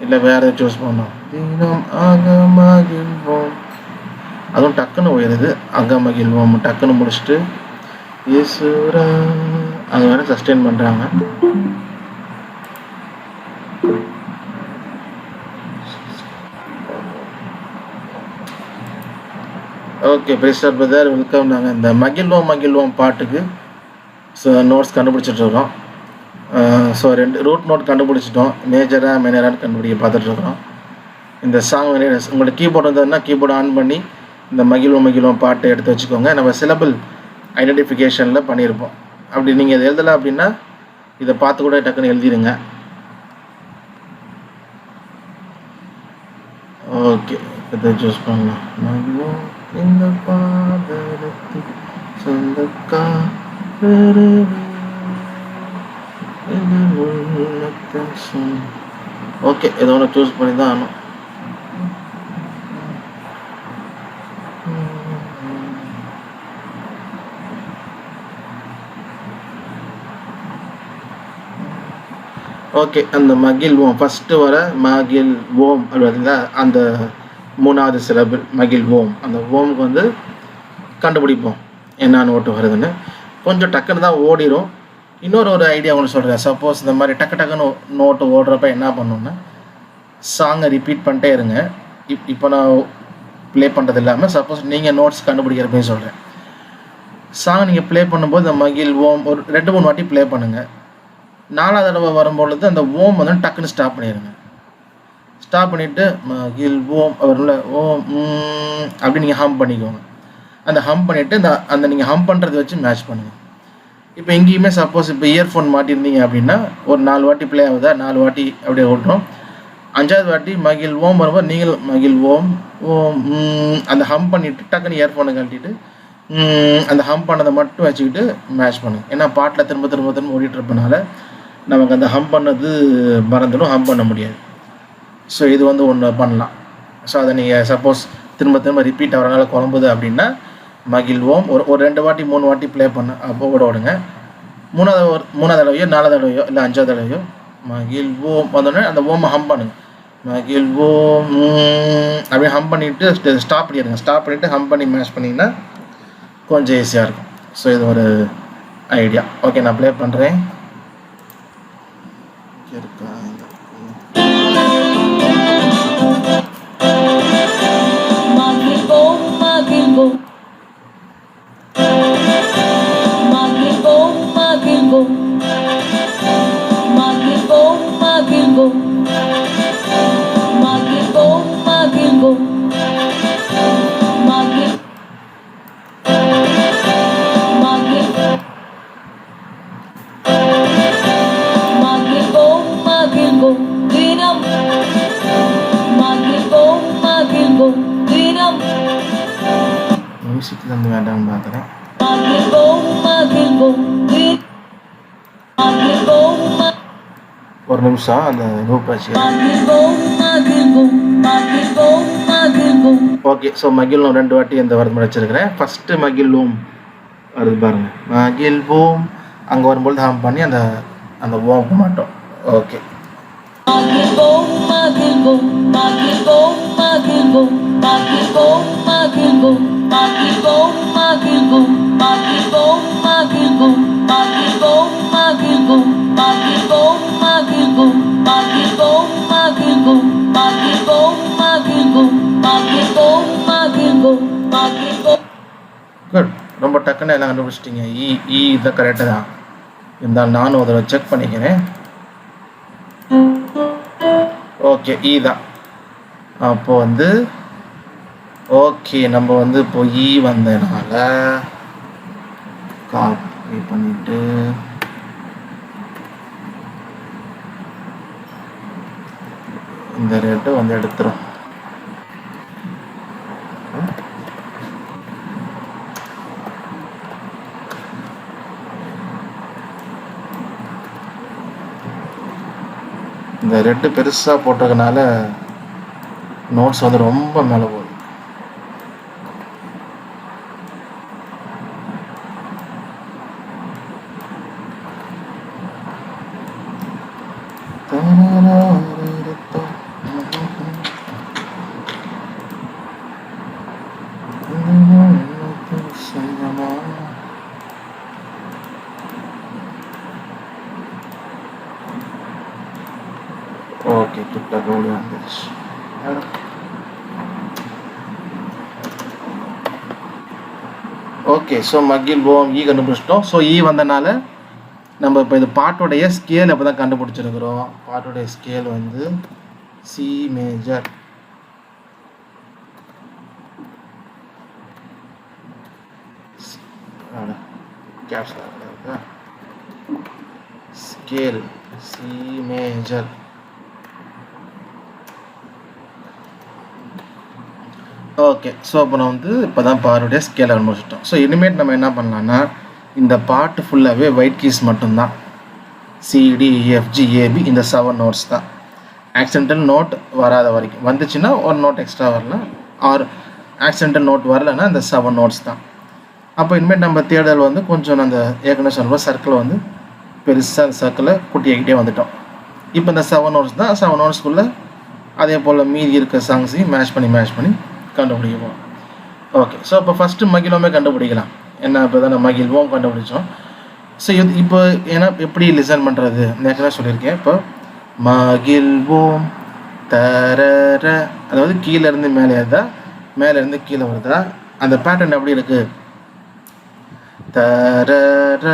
A: இல்லை வேறு எதாவது சூஸ் பண்ணோம். தினம் ஆக மகிழ்வோம், அதுவும் டக்குன்னு உயருது. அக மகிழ்வோம் டக்குன்னு முடிச்சுட்டு ஈஸ்வரா அது வேறு சஸ்டெயின் பண்ணுறாங்க. ஓகே, பிரேஸ்டர் பிரதர் வெல்கம். நாங்கள் இந்த மகிழ்வோம் பாட்டுக்கு ஸோ நோட்ஸ் கண்டுபிடிச்சிட்ருக்கோம். ஸோ 2 ரூட் நோட் கண்டுபிடிச்சிட்டோம். மேஜராக மைனரான்னு கண்டுபிடிக்க பார்த்துட்ருக்கோம். இந்த சாங் உங்களுக்கு கீபோர்டு வந்ததுன்னா கீபோர்டு ஆன் பண்ணி இந்த மகிழ்வோம் பாட்டை எடுத்து வச்சுக்கோங்க. நம்ம சிலபிள் ஐடென்டிஃபிகேஷனில் பண்ணியிருப்போம். அப்படி நீங்கள் இதை எழுதலை அப்படின்னா இதை பார்த்து கூட டக்குன்னு எழுதிடுங்க. ஓகே, இதை சூஸ் பண்ணலாம். மகிழ்வோம் இந்த பாதத்தில் சொந்தக்காரரே ஓகே, ஏதோ ஒன்று சூஸ் பண்ணி தான் ஆகணும். ஓகே, அந்த மகிழ்வோம் ஃபஸ்ட்டு வர மகிழ்வோம் அப்படின்னா அந்த மூணாவது சிலபிள் மகிழ்வோம், அந்த ஓமுக்கு வந்து கண்டுபிடிப்போம் என்ன நோட்டு வருதுன்னு. கொஞ்சம் டக்குன்னு தான் ஓடிடும். இன்னொரு ஐடியா ஒன்று சொல்கிறேன். சப்போஸ் இந்த மாதிரி டக்குன்னு நோட்டு ஓடுறப்ப என்ன பண்ணணுன்னா சாங்கை ரிப்பீட் பண்ணிட்டே இருங்க. இப்போ நான் ப்ளே பண்ணுறது இல்லாமல் சப்போஸ் நீங்கள் நோட்ஸ் கண்டுபிடிக்கிறப்பையும் சொல்கிறேன். சாங் நீங்கள் ப்ளே பண்ணும்போது இந்த மகிழ்வோம் ஒரு 2-3 வாட்டி ப்ளே பண்ணுங்கள். 4வது தடவை வரும்பொழுது அந்த ஓம் வந்து டக்குன்னு ஸ்டாப் பண்ணிடுங்க. ஸ்டாப் பண்ணிவிட்டு மகிழ் ஓம் அவர்ல ஓம் அப்படி நீங்கள் ஹம் பண்ணிக்கோங்க. அந்த ஹம் பண்ணிவிட்டு அந்த நீங்கள் ஹம் பண்ணுறதை வச்சு மேட்ச் பண்ணுங்கள். இப்போ எங்கேயுமே சப்போஸ் இப்போ இயர்ஃபோன் மாட்டியிருந்தீங்க அப்படின்னா ஒரு 4 வாட்டி ப்ளே ஆகுதா, 4 வாட்டி அப்படியே ஓட்டும். 5வது வாட்டி மகிழ் ஓம் வரும்போது நீங்கள் மகிழ் ஓம் ஓம் அந்த ஹம் பண்ணிவிட்டு டக்குன்னு இயர்ஃபோனை கழட்டிட்டு அந்த ஹம் பண்ணதை மட்டும் வச்சுக்கிட்டு மேட்ச் பண்ணுங்க. ஏன்னா பாட்டில் திரும்ப திரும்ப திரும்ப ஓடிட்டுருப்பனால நமக்கு அந்த ஹம் பண்ணது மறந்துடும், ஹம் பண்ண முடியாது. ஸோ இது வந்து ஒன்று பண்ணலாம். ஸோ அதை நீங்கள் சப்போஸ் திரும்ப திரும்ப ரிப்பீட் ஆகிறனால குழம்புது அப்படின்னா மகிழ் ஓம் ஒரு 2 வாட்டி 3 வாட்டி ப்ளே பண்ண அப்போ கூட விடுங்க. 3வது தடவையோ 4வது தடவையோ இல்லை 5வது தடவையோ மகிழ் ஓம் வந்தோடனே அந்த ஓமை ஹம் பண்ணுங்க. மகிழ் ஓம் அப்படியே ஹம் பண்ணிவிட்டு ஸ்டாப் பண்ணிடுங்க. ஸ்டாப் பண்ணிவிட்டு ஹம் பண்ணி மேட்ச் பண்ணிங்கன்னா கொஞ்சம் ஈஸியாக இருக்கும். ஸோ இது ஒரு ஐடியா. ஓகே, நான் ப்ளே பண்ணுறேன். மியூசிக்கில் வந்து வேண்டாம்னு பார்க்குறேன். ஒரு நிமிஷம் அந்த லூப் வச்சு. ஓகே, ஸோ மகிழ் ஓம் 2 வாட்டி இந்த வருது வச்சுருக்கிறேன். ஃபஸ்ட்டு மகிழ் ஓம் வருது பாருங்க, மகிழ் ஓம் அங்கே வரும்பொழுது ஹம் பண்ணி அந்த அந்த ஓம் மாட்டோம். Okay, good. ரொம்ப டக்குன்னு எல்லாம் கண்டுபிடிச்சிட்டிங்க. இதை கரெக்டாக தான் இருந்தாலும் நானும் அதை செக் பண்ணிக்கிறேன். ஓகே, தான். அப்போ வந்து ஓகே, நம்ம வந்து இப்போ வந்ததுனால காப்பி பண்ணிட்டு இந்த ரேட்டு வந்து எடுத்துரும். இந்த ரெட்டு பெருசாக போட்டதுனால நோட்ஸ் வந்து ரொம்ப மேலே போகுது. ஓகே, டிக்டாக் ஓடியா வந்துருச்சு. ஓகே, ஸோ மகிழ் ஓம் கண்டுபிடிச்சிட்டோம். ஸோ வந்தனால நம்ம இப்போ இந்த பாட்டோடைய ஸ்கேல் அப்போ தான் கண்டுபிடிச்சிருக்கிறோம். பாட்டோடைய ஸ்கேல் வந்து C major. Scale C major. Okay, so அப்போ நான் வந்து இப்போ தான் பாருடைய ஸ்கேலை ஆரம்பிச்சிட்டோம். ஸோ இனிமேட் நம்ம என்ன பண்ணலான்னா இந்த பாட்டு ஃபுல்லாகவே ஒயிட் கீஸ் மட்டும்தான். CDEFGAB இந்த 7 நோட்ஸ் தான். ஆக்சிடென்டல் நோட் வராத வரைக்கும், வந்துச்சுன்னா ஒரு நோட் எக்ஸ்ட்ரா வரலாம், ஆர் ஆக்சிடென்டல் நோட் வரலைன்னா இந்த 7 நோட்ஸ் தான். அப்போ இனிமேல் நம்ம தேடல் வந்து கொஞ்சம் அந்த ஏற்கனவே சொல்லுவோம் சர்க்கிளை வந்து பெருசாக அந்த சர்க்கிளை குட்டியாகிட்டே வந்துட்டோம். இப்போ இந்த 7 நோட்ஸ் தான். 7 நோட்ஸ்க்குள்ளே அதே போல் மீதி இருக்க சாங்ஸையும் மேட்ச் பண்ணி கண்டுபிடிக்குவோம். ஓகே, ஸோ இப்போ ஃபஸ்ட்டு மகிழோமே கண்டுபிடிக்கலாம். என்ன இப்போ தான் மகிழ் ஓம் கண்டுபிடிச்சோம். ஸோ இது இப்போ ஏன்னா எப்படி லிசன் பண்ணுறது ஏற்கனவே சொல்லியிருக்கேன். இப்போ மகிழ் ஓம் தரர, அதாவது கீழேருந்து மேலே ஏறுதா, மேலேருந்து கீழே வருதா, அந்த பேட்டர்ன் எப்படி இருக்குது தரர.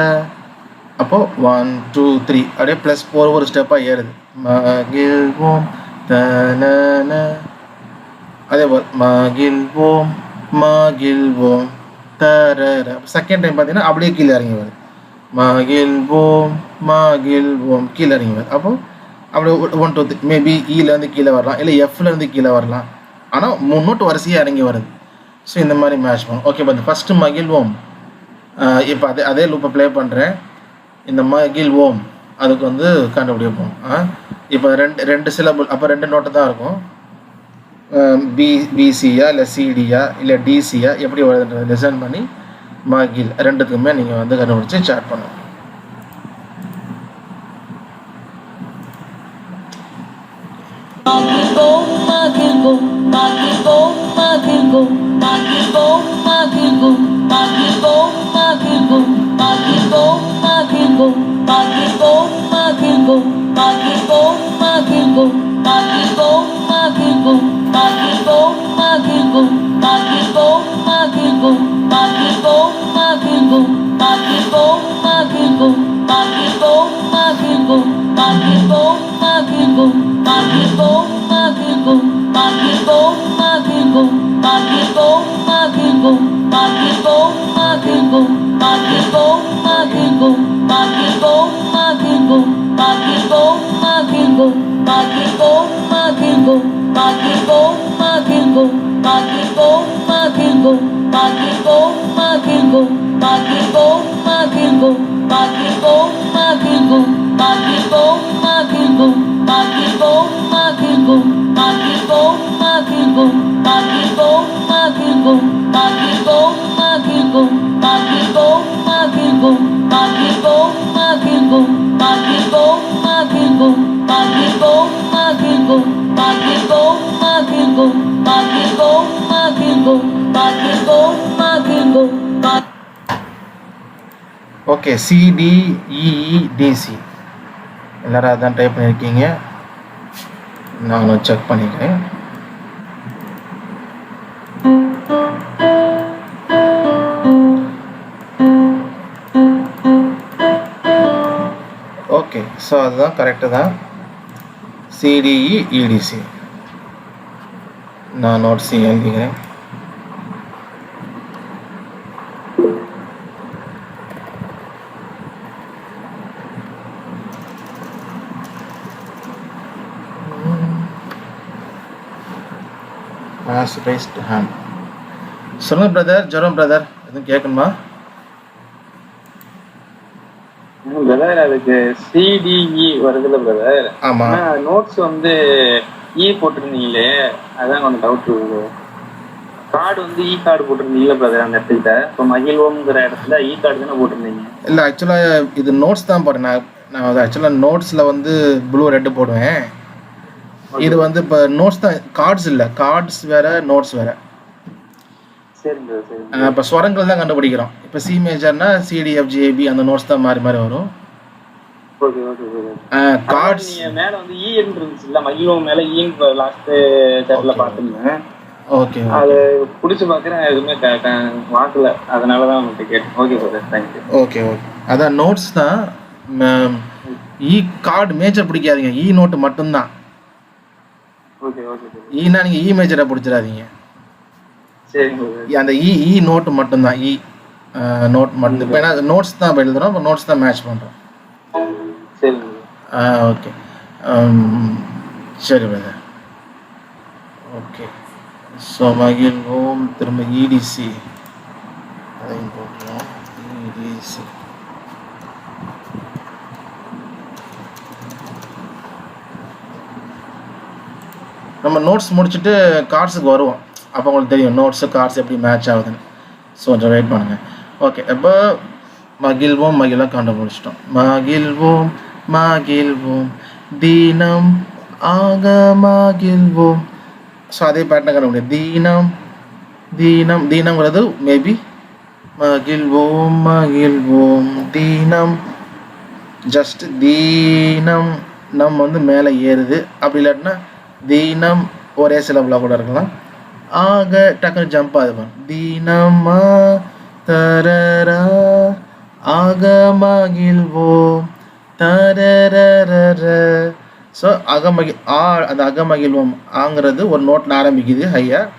A: அப்போது 1 2 3 அப்படியே +4 ஒரு ஸ்டெப்பாக ஏறுது. மகிழ் ஓம் தனன. அதே போல் மகிழ்வோம் மகிழ்வோம் தரர. செகண்ட் டைம் பார்த்தீங்கன்னா அப்படியே கீழே இறங்கி வருது. மகிழ்வோம் மகிழ்வோம் கீழே இறங்கி வருது. அப்போ அப்படியே 1 2 3 மேபி இருந்து கீழே வரலாம், இல்லை எஃப்லேருந்து கீழே வரலாம். ஆனால் 3 நோட்டு வரிசையாக இறங்கி வருது. ஸோ இந்த மாதிரி மேட்ச் பண்ணும். ஓகே, இப்போ ஃபஸ்ட்டு மகிழ்வோம். இப்போ அதே லூப்பை ப்ளே பண்ணுறேன். இந்த மகிழ்வோம் அதுக்கு வந்து கண்டுபிடிப்போம். இப்போ ரெண்டு சிலபிள், அப்போ 2 நோட்டு தான் இருக்கும். பிசியா இல்லை சிடியா இல்லை டிசியா எப்படி வருதுன்றது லிசன் பண்ணி மகிழ் ரெண்டுத்துக்குமே நீங்கள் வந்து கண்டுபிடிச்சி சாட் பண்ணுங்க. ஓகே, சிடிஇடிசி எல்லாரும் அதான் டைப் பண்ணியிருக்கீங்க. நான் செக் பண்ணிக்கிறேன். ஓகே, ஸோ அதுதான் கரெக்டு தான். சிடிஇஇடிசி நான் நோட் சி எழுதிக்கிறேன். raised hand. சொல்லுங்க பிரதர், ஜெரோம் பிரதர், எதுவும் கேட்கணுமா?
C: பிரதர் அதுக்கு சிடிஇ வருதுல்ல பிரதர்.
A: ஆமா,
C: நோட்ஸ் வந்து இ போட்டிருந்தீங்களே, அதான் கொஞ்சம் டவுட் இருக்கு. கார்டு வந்து இ கார்டு போட்டிருந்தீங்களா பிரதர் அந்த இடத்துல? இப்போ மகிழ்வோங்கிற இடத்துல இ கார்டு தானே போட்டிருந்தீங்க?
A: இல்லை, ஆக்சுவலாக இது நோட்ஸ் தான் போடுறேன். நான் ஆக்சுவலாக நோட்ஸில் வந்து ப்ளூ ரெட்டு போடுவேன். இது வந்து இப்போ நோட்ஸ் தான், கார்ட்ஸ் இல்லை. கார்ட்ஸ் வேற, நோட்ஸ் வேற. இப்போ ஸ்வரங்கள் தான் கண்டுபிடிக்கிறோம். இப்போ சி மேஜர்னா சிடிஎஃப்ஜிஏபி அந்த நோட்ஸ் தான் மாறி மாறி வரும். கார்ட்ஸ்
C: மேல வந்து இ இருந்துச்சுல, மகிழ்வோம் மேல இ லாஸ்ட் சாப்டர்ல பாத்துட்டேன்.
A: ஓகே,
C: அது புடிச்சு பாக்குறேன், எதுவுமே வாக்கல, அதனால தான் உங்களுக்கு கேட்டேன். Okay brother, thank you.
A: Okay okay, அதான் நோட்ஸ் தான். இ கார்டு மேஜர் பிடிக்காதீங்க, இ நோட்டு மட்டும்தான்.
C: ஓகே ஓகே,
A: ஈனா நீங்கள் இ மேஜரை பிடிச்சிடாதீங்க. அந்த இ நோட்டு மட்டும்தான். இ நோட் மட்டும். இப்போ ஏன்னா நோட்ஸ் தான் எழுதுறோம், இப்போ நோட்ஸ் தான் மேட்ச் பண்ணுறோம். ஓகே, சரி பிரதர். ஓகே, ஸோ மகிழ்வோம். திரும்ப இடிசி அதையும் போட்டுருவோம். இடிசி நம்ம நோட்ஸ் முடிச்சுட்டு கார்ட்ஸுக்கு வருவோம். அப்போ உங்களுக்கு தெரியும் நோட்ஸு கார்ட்ஸ் எப்படி மேட்ச் ஆகுதுன்னு. ஸோ கொஞ்சம் வெயிட் பண்ணுங்கள். ஓகே, இப்போ மகிழ்வோம் மகிழாக கண்டுபிடிச்சிட்டோம். மகிழ்வோம் மகிழ்வோம் தீனம் ஆக மகிழ்வோம். ஸோ அதே பேட்டர்ன் கண்டுபிடிக்கும். தீனம் தீனம் தீனங்கிறது மேபி மகிழ்வோம் மகிழ்வோம் தீனம். ஜஸ்ட் தீனம் நம் வந்து மேலே ஏறுது. அப்படி இல்லாட்டினா தீனம் ஒரே சிலபிளாக கூட இருக்கலாம். ஆக டக்குன்னு ஜம்ப் ஆகுது. தீனமா தரரா ஆக மகிழ்வோம் தரரர. ஸோ அந்த அகமகிழ்வோம் ஆங்கிறது ஒரு நோட்டில் ஆரம்பிக்குது ஹையாக,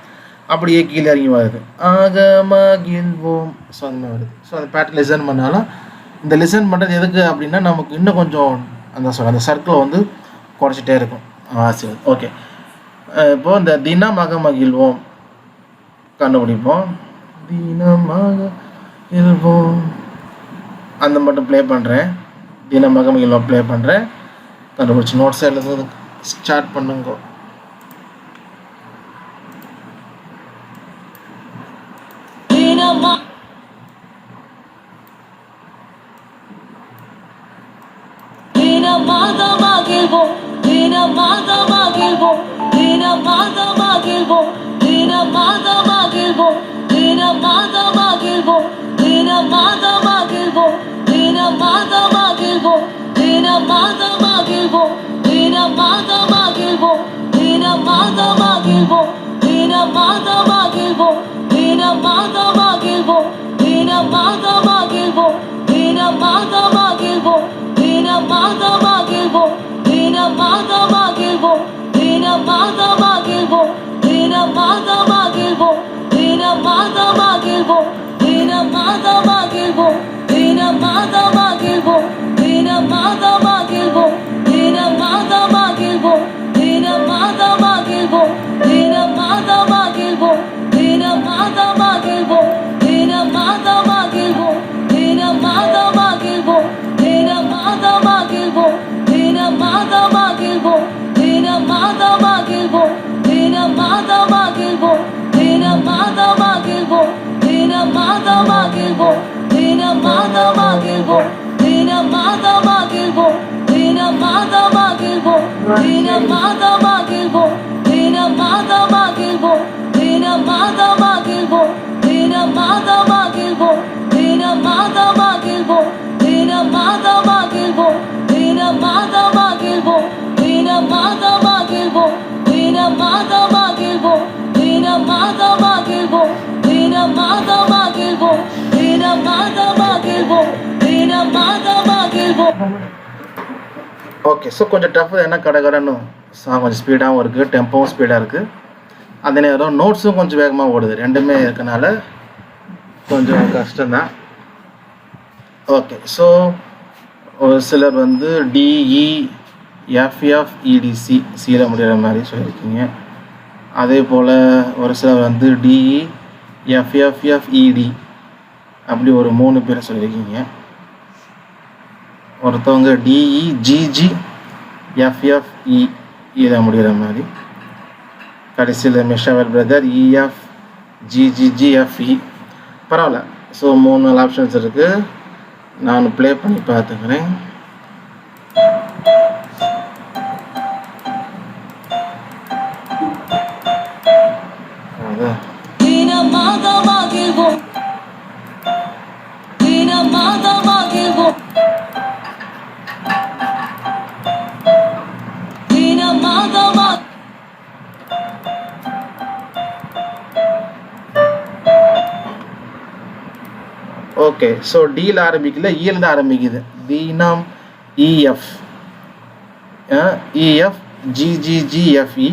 A: அப்படியே கீழே இறங்கி வருது அகமகிழ்வோம். ஸோ அந்த மாதிரி வருது. ஸோ அந்த பேட்டர்ன் லிசன் பண்ணாலும் இந்த லிசன் பண்ணுறது எதுக்கு அப்படின்னா நமக்கு இன்னும் கொஞ்சம் அந்த சர்க்கிளை வந்து குறைச்சிட்டே இருக்கும் சரி. ஓகே, இப்போது இந்த தினமாக மகிழ்வோம் கண்டுபிடிப்போம். தினமாக மகிழ்வோம் அந்த மட்டும் ப்ளே பண்ணுறேன். தினமாக மகிழ்வோம் ப்ளே பண்ணுறேன். கண்டுபிடிச்சி நோட்ஸ் எழுத ஸ்டார்ட் பண்ணுங்க. ஓகே, ஸோ கொஞ்சம் டஃப் என்ன கடகடன்னு சாங் கொஞ்சம் ஸ்பீடாகவும் இருக்குது, டெம்போவும் ஸ்பீடாக இருக்குது. அதே நேரம் நோட்ஸும் கொஞ்சம் வேகமாக ஓடுது. ரெண்டுமே இருக்கனால கொஞ்சம் கஷ்டம்தான். ஓகே, ஸோ ஒரு சிலர் வந்து DEFFEDC சீல முடிகிற மாதிரி சொல்லியிருக்கீங்க. அதே போல் ஒரு சிலர் வந்து DEFFED அப்படி ஒரு 3 பேர் சொல்லியிருக்கீங்க. ஒருத்தவங்க DEGGFFE இதை முடிகிற மாதிரி. கடைசியில் மிஷாவல் பிரதர் EFGGGFE. பரவாயில்ல. ஸோ 3 ஆப்ஷன்ஸ் இருக்குது. நான் ப்ளே பண்ணி பார்த்துக்கிறேன். ஓகே, ஸோ டியில் ஆரம்பிக்கல, ஈயில் தான் ஆரம்பிக்குது. தீனம் EFGGGFE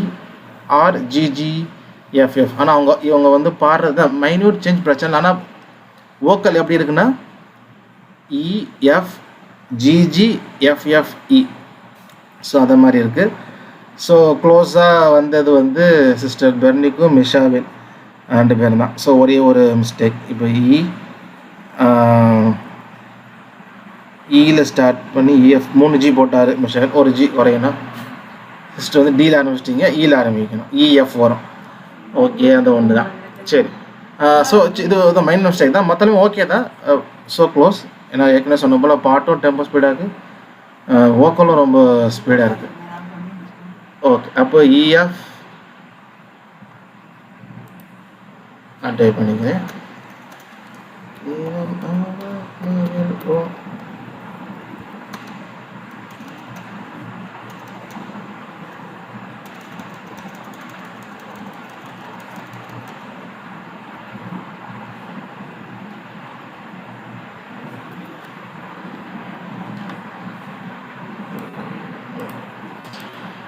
A: ஆர் GGFF. ஆனால் இவங்க வந்து பாடுறது தான் மைன்யூட் சேஞ்ச் பிரச்சனை. ஆனால் வோக்கல் எப்படி இருக்குன்னா EFGGFFE. ஸோ அதை மாதிரி இருக்குது. ஸோ க்ளோஸாக வந்தது வந்து சிஸ்டர் பெர்னிக்கும் மிஷாவில் 2 பேர் தான். ஸோ ஒரே ஒரு மிஸ்டேக். இப்போ ஈயில் ஸ்டார்ட் பண்ணி EF 3G போட்டார் மிஷாவில், 1G குறையணும். சிஸ்டர் வந்து டியில் ஆரம்பிச்சிட்டிங்க, ஈயில் ஆரம்பிக்கணும், EF வரும். ஓகே, அந்த ஒன்று தான். சரி, ஸோ இது மைண்ட் மிஸ்டேக் தான். மற்றலும் ஓகே தான். So close. ஏன்னா ஏற்கனவே சொன்ன போல் பாட்டும் டெம்போ ஸ்பீடாக இருக்குது, வோக்கலும் ரொம்ப ஸ்பீடாக இருக்குது. ஓகே, அப்போ EF நான் டைப் பண்ணிக்கிறேன்.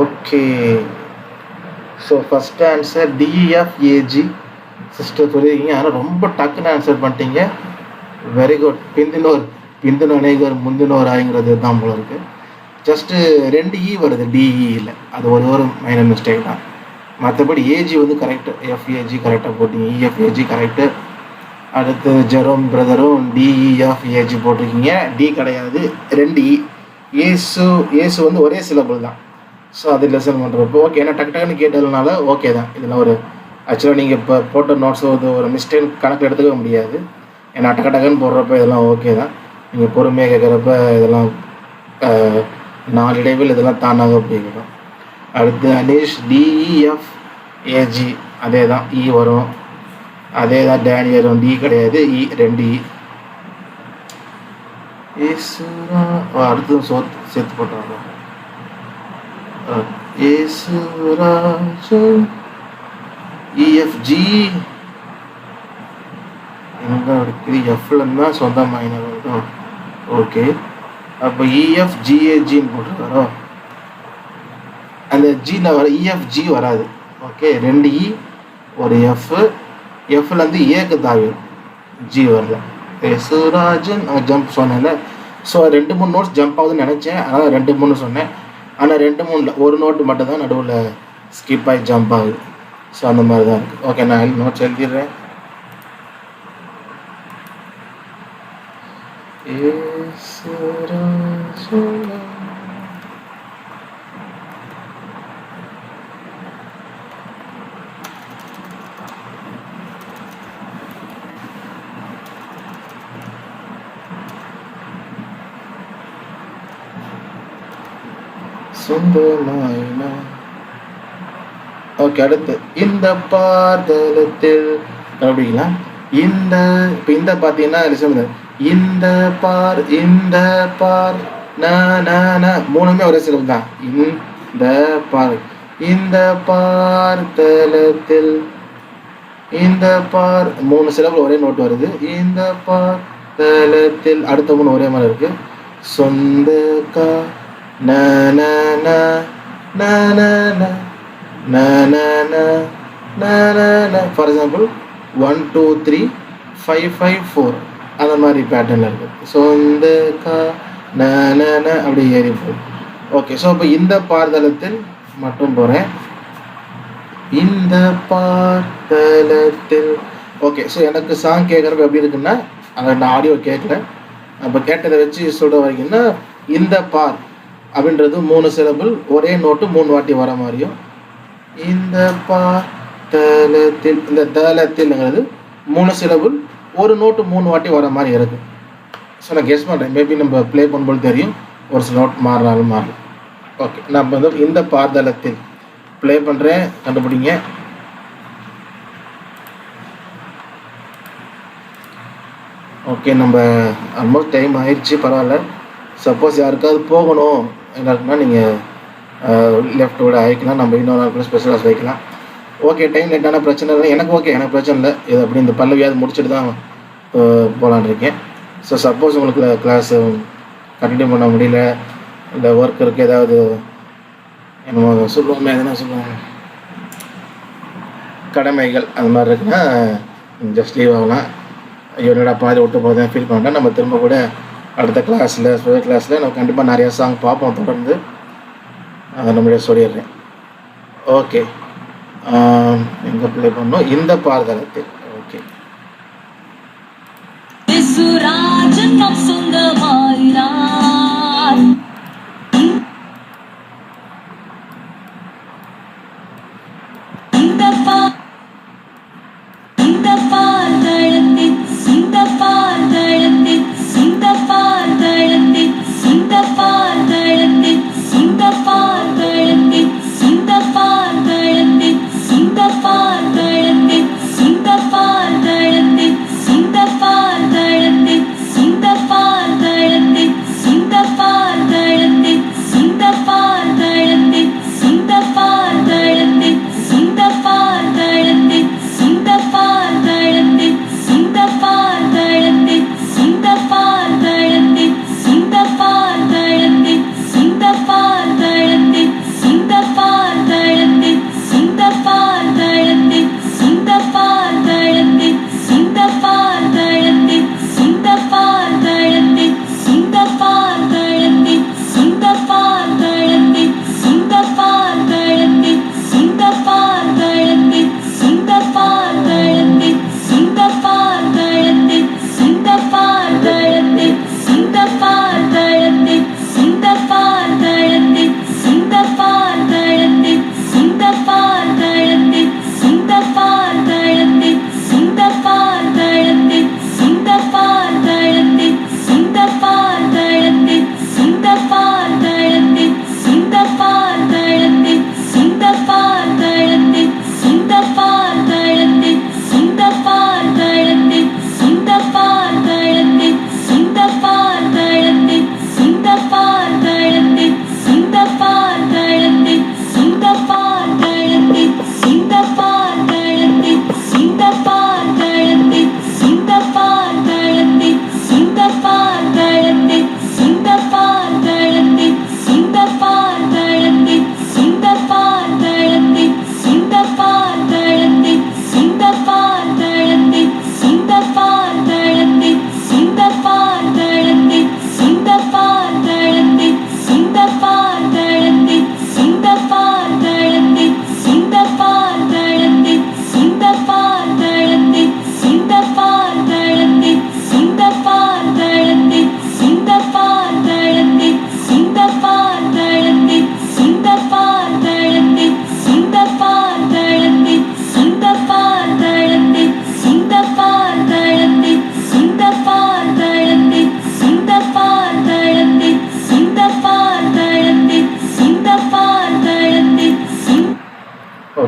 A: Okay, so first answer D F A G. Sister புரியுங்க, ஆனால் ரொம்ப டக்குன்னு ஆன்சர் பண்ணிட்டீங்க. Very good. பிந்தினோர் முந்தினோர் ஆங்கிறது தான் போல இருக்குது. ஜஸ்ட்டு 2 இ வருது டிஇயில், அது ஒரு மைனர் மிஸ்டேக் தான். மற்றபடி ஏஜி வந்து கரெக்டு, எஃப்ஏஜி கரெக்டாக போட்டிங்க, இஎஃப்ஏஜி கரெக்டு. அடுத்து ஜெரோம் பிரதரும் டிஇஎஃப்ஏஜி போட்டிருக்கீங்க, டி கிடையாது, 2 இ. ஏசு வந்து ஒரே சிலபிள் தான். ஸோ அது லெசன் பண்ணுறப்போ ஓகே. ஏன்னா டக்குன்னு கேட்டதுனால ஓகே தான். இதெல்லாம் ஒரு ஆக்சுவலாக நீங்கள் இப்போ போட்ட நோட்ஸ் ஒரு மிஸ்டேக் கணக்கில் எடுத்துக்க முடியாது. ஏன்னா டக்குன்னு போடுறப்ப இதெல்லாம் ஓகே தான். நீங்கள் பொறுமையாக கேட்குறப்ப இதெல்லாம் நாளடைவில் இதெல்லாம் தானாக அப்படிங்கிறோம். அடுத்து அனீஷ் டிஇஎஃப்ஏஜி, அதே தான், இ வரும். அதே தான் டேனியரும், டி கிடையாது, இ 2 இ. அடுத்து சேர்த்து போட்டாங்க. இஎஃப்ஜி எங்கே இருக்குது? எஃப்லன்னு தான் சொந்தமாக. ஓகே, அப்போ இஎஃப்ஜிஏஜின்னு போட்டுருக்காரோ? அந்த ஜியில் வர இஎஃப்ஜி வராது. ஓகே, 2 இ ஒரு எஃப்லேருந்து ஏக்கு தாவி, ஜி வரல. சுராஜன் ஜம்ப் சொன்னேன்ல. ஸோ 2-3 நோட்ஸ் ஜம்ப் ஆகுதுன்னு நினச்சேன், அதனால் 2-3 சொன்னேன். ஆனால் 2-3 ஒரு நோட்டு மட்டும் தான் நடுவில் ஸ்கிப் ஆகி ஜம்ப் ஆகுது. ஸோ அந்த மாதிரி தான் இருக்குது. ஓகே, நான் நோட்ஸ் எழுதிடுறேன். சொந்தமாயினா. ஓகே, அடுத்து இந்த பார்தலத்தில் அப்படிங்களா? இப்போ இந்த பார்த்தீங்கன்னா இந்த பார் மூணுமே ஒரே சிலபு தான். இந்த பார்த்தலத்தில், இந்த பார் 3 சிலபு ஒரே நோட் வருது. இந்த பார்த்தலத்தில் அடுத்த 3 ஒரே மாதிரி இருக்கு. சொந்த கா ஃபார் எக்ஸாம்பிள் 1 2 3 5 5 4 அந்த மாதிரி பேட்டர்னில் இருக்குது. சொந்த கா அப்படி ஏறி போகும். ஓகே, ஸோ இப்போ இந்த பார்தலத்தில் மட்டும் போகிறேன். இந்த பார்த்தலத்தில். ஓகே, ஸோ எனக்கு சாங் கேட்குறப்ப எப்படி இருக்குன்னா, அங்கே நான் ஆடியோ கேட்கல, அப்போ கேட்டதை வச்சு சொல்கிற வரைக்கும்னா, இந்த பார் அப்படின்றது 3 சிலபிள் ஒரே நோட்டு 3 வாட்டி வர மாதிரியும், இந்த பார்த்தலத்தில், இந்த தலத்தில்ங்கிறது 3 சிலபிள் ஒரு நோட்டு 3 வாட்டி வர மாதிரி இருக்குது. ஸோ நான் கெஸ் பண்ணுறேன், மேபி நம்ம ப்ளே பண்ணும்போது தெரியும், ஒரு சில நோட் மாறினாலும் மாறும். ஓகே, நான் வந்து இந்த பார்த்தலத்தில் ப்ளே பண்ணுறேன், கண்டுபிடிங்க. ஓகே, நம்ம ஆல்மோஸ்ட் டைம் ஆயிடுச்சு, பரவாயில்ல. சப்போஸ் யாருக்காவது போகணும் எல்லாருக்குன்னா நீங்கள் லெஃப்டோட ஆகிக்கலாம், நம்ம இன்னொரு நாள் கூட ஸ்பெஷல் கிளாஸ் வைக்கலாம். ஓகே, டைம் லேட்டான பிரச்சனை இல்லை, எனக்கு ஓகே, எனக்கு பிரச்சனை இல்லை. இது அப்படி இந்த பல்லவியாவது முடிச்சுட்டு தான் போகலான் இருக்கேன். ஸோ சப்போஸ் உங்களுக்கு கிளாஸ் கண்டினியூ பண்ண முடியல, இல்லை ஒர்க் இருக்குது, ஏதாவது என்னமோ சொல்லுவோமே, எதுனா சொல்லுவாங்க, கடமைகள் அது மாதிரி இருக்குன்னா ஜஸ்ட் லீவ் ஆகலாம். ஐயோ என்னடா பாதி விட்டு போகிறேன் ஃபீல் பண்ணுறேன். நம்ம திரும்ப கூட அடுத்த கிளாஸில் ஸ்பெஷல் கிளாஸில் நம்ம கண்டிப்பாக நிறையா சாங் பார்ப்போம் தொடர்ந்து. நம்மளே சொல்லிடுறேன். ஓகே, எங்கே ப்ளே பண்ணோம்? இந்த பார்தலத்தில். ஓகே,
B: விசுராஜன் நம் சொந்தமாயினார். இந்த பார்தலத்தில், இந்த பார்தலத்தில், இந்த பார்தலத்தில், இந்த பார்தலத்தில், இந்த பார்தலத்தில், இந்த பார்தலத்தில், இந்த பார்தலத்தில், இந்த பார்தலத்தில், இந்த பார்தலத்தில், இந்த பார்தலத்தில்,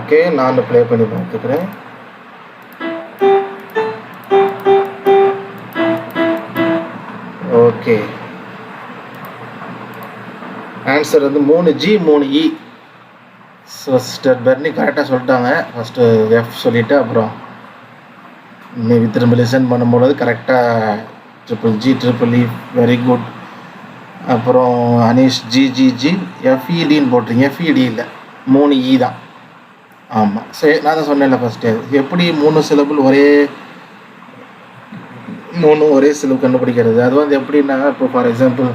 A: ஓகே, நான் ப்ளே பண்ணி பார்த்துக்கிறேன். ஓகே, ஆன்சர் வந்து 3G 3E. So sister Bernie கரெக்டாக சொல்லிட்டாங்க. ஃபஸ்ட்டு F சொல்லிவிட்டு அப்புறம் மேபி திரும்ப லிசன் பண்ணும்போது கரெக்டாக GGG EEE வெரி குட். அப்புறம் அனீஷ் GGG FEDன்னு போட்டிருங்க. FED இல்லை, 3E தான். ஆமாம், சரி, நான் தான் சொன்னேன்ல ஃபஸ்ட்டு. எப்படி 3 சிலபிள் ஒரே சிலபு கண்டுபிடிக்கிறது? அது வந்து எப்படின்னா, இப்போ ஃபார் எக்ஸாம்பிள்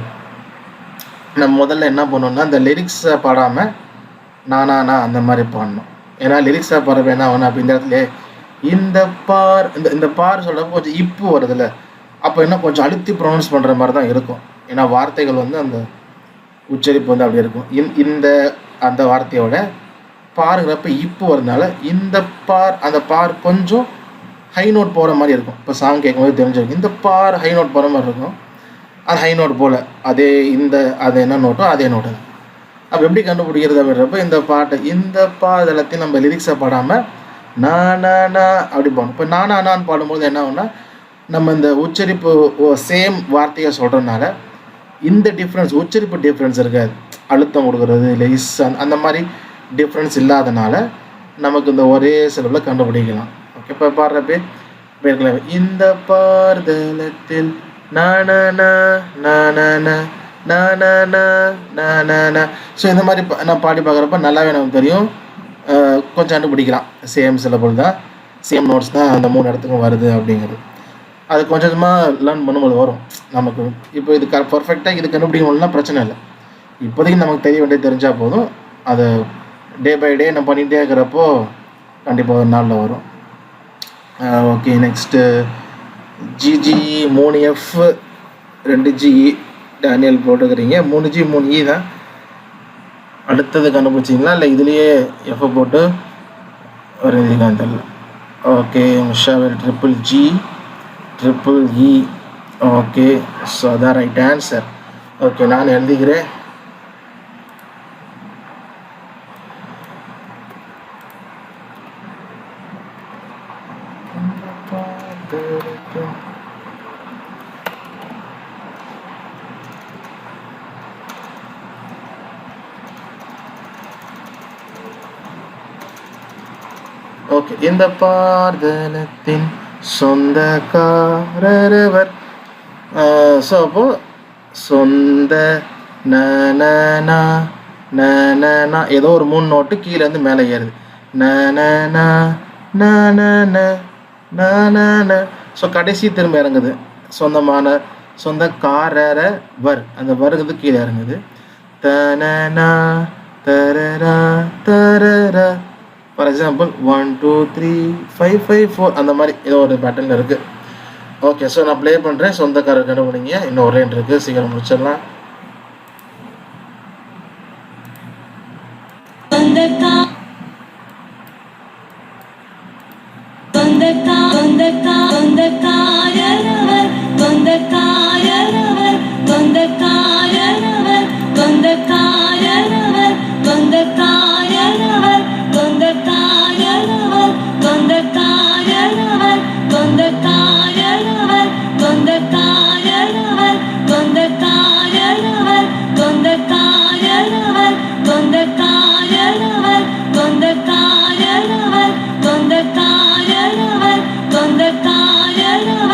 A: நம்ம முதல்ல என்ன பண்ணோம்னா, இந்த லிரிக்ஸை பாடாமல் நானா அந்த மாதிரி பாடணும். ஏன்னா லிரிக்ஸாக பாடுறப்ப என்ன ஆகணும், அப்போ இந்த இடத்துல இந்த பார் இந்த பார் சொல்கிறப்போ கொஞ்சம் இப்பு வருதுல்ல, அப்போ என்ன கொஞ்சம் அழுத்தி ப்ரொனவுன்ஸ் பண்ணுற மாதிரி தான் இருக்கும். ஏன்னா வார்த்தைகள் வந்து அந்த உச்சரிப்பு வந்து அப்படி இருக்கும். இந்த அந்த வார்த்தையோட பாருங்கிறப்ப இப்பு வரதுனால இந்த பார் அந்த பார் கொஞ்சம் ஹை நோட் போகிற மாதிரி இருக்கும். இப்போ சாங் கேட்கும்போது தெரிஞ்சிருக்கும், இந்த பார் ஹை நோட் போகிற மாதிரி இருக்கும். அது ஹை நோட் போல் அது என்ன நோட்டோ அதே நோட்டு. அப்போ எப்படி கண்டுபிடிக்கிறது அப்படின்றப்ப இந்த பாட்டு இந்த எல்லாத்தையும் நம்ம லிரிக்ஸை பாடாமல் நான் அப்படி பாடணும். இப்போ நானான்னு பாடும்போது என்ன ஆகும்னா, நம்ம இந்த உச்சரிப்பு சேம் வார்த்தையை சொல்கிறதுனால இந்த உச்சரிப்பு டிஃப்ரென்ஸ் இருக்காது. அழுத்தம் கொடுக்குறது இல்லை அந்த மாதிரி டிஃப்ரென்ஸ் இல்லாதனால நமக்கு இந்த ஒரே சிலபில் கண்டுபிடிக்கலாம். ஓகே, இப்போ பாடுறப்பே இருக்கலாம், இந்த பார்தலத்தில் ஸோ இந்த மாதிரி நான் பாடி பார்க்குறப்ப நல்லாவே நமக்கு தெரியும், கொஞ்சம் கண்டுபிடிக்கலாம். சேம் சிலபிள் தான், சேம் நோட்ஸ் தான் அந்த 3 இடத்துக்கும் வருது அப்படிங்கிறது. அது கொஞ்சம் கொஞ்சமாக லேர்ன் பண்ணும்போது வரும் நமக்கு. இப்போ இது பர்ஃபெக்டாக இது கண்டுபிடிக்கணும்னா பிரச்சனை இல்லை. இப்போதைக்கு நமக்கு தெரிய வேண்டியது தெரிஞ்சால் போதும். அதை டே பை டே நம்ம பண்ணிகிட்டே இருக்கிறப்போ கண்டிப்பாக ஒரு நாளில் வரும். Okay, next GG 3F 2GE Daniel போட்டுக்கிறீங்க. 3G 3E தான். அடுத்தது கண்டுபிடிச்சிங்களா இல்லை இதுலேயே எஃப் போட்டு வரைஞ்சிக்கலாம் தெரியல. ஓகே, மிஷாவில் GGE. ஓகே, ஸோ அதான் ரைட் ஆன்சர். ஓகே, நான் எழுதிக்கிறேன். ஓகே, இந்த பார்தலத்தின் சொந்தக்காரவர். ஸோ அப்போது சொந்த ந ஏதோ ஒரு 3 நோட்டு கீழேருந்து மேலே ஏறுது. ஸோ கடைசி திரும்ப இறங்குது. சொந்தக்காரவர் அந்த வருகிறது கீழே இறங்குது. ஃபார் எக்ஸாம்பிள் 1 2 3 5 5 4 அந்த மாதிரி ஏதோ ஒரு பேட்டர்ன் இருக்குது. ஓகே, ஸோ நான் ப்ளே பண்ணுறேன். சொந்தக்காரர் கண்டுபிடிங்க. இன்னும் ஒரு லைன் இருக்குது, சீக்கிரம் முடிச்சிடலாம்.
B: சொந்தக்காரவர்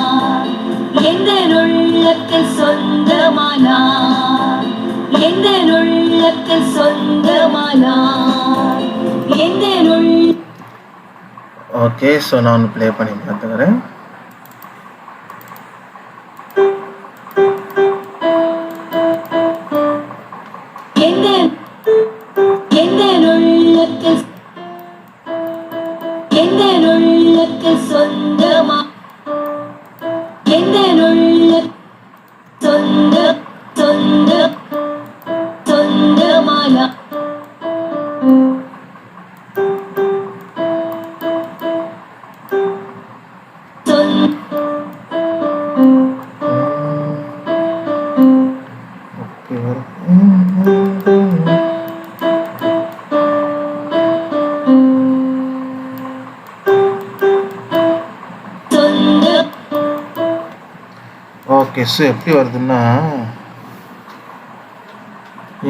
B: உள்ளத்தில் சொந்தமானார் எந்த உள்ளத்தில் சொந்தமானார் எந்த
A: ஓகே ஸோ நான் ப்ளே பண்ணி பார்த்துக்கிறேன்.
B: சொந்தமா எந்த சொந்த சொந்த சொந்தமானா
A: ஓகே ஸோ எப்படி வருதுன்னா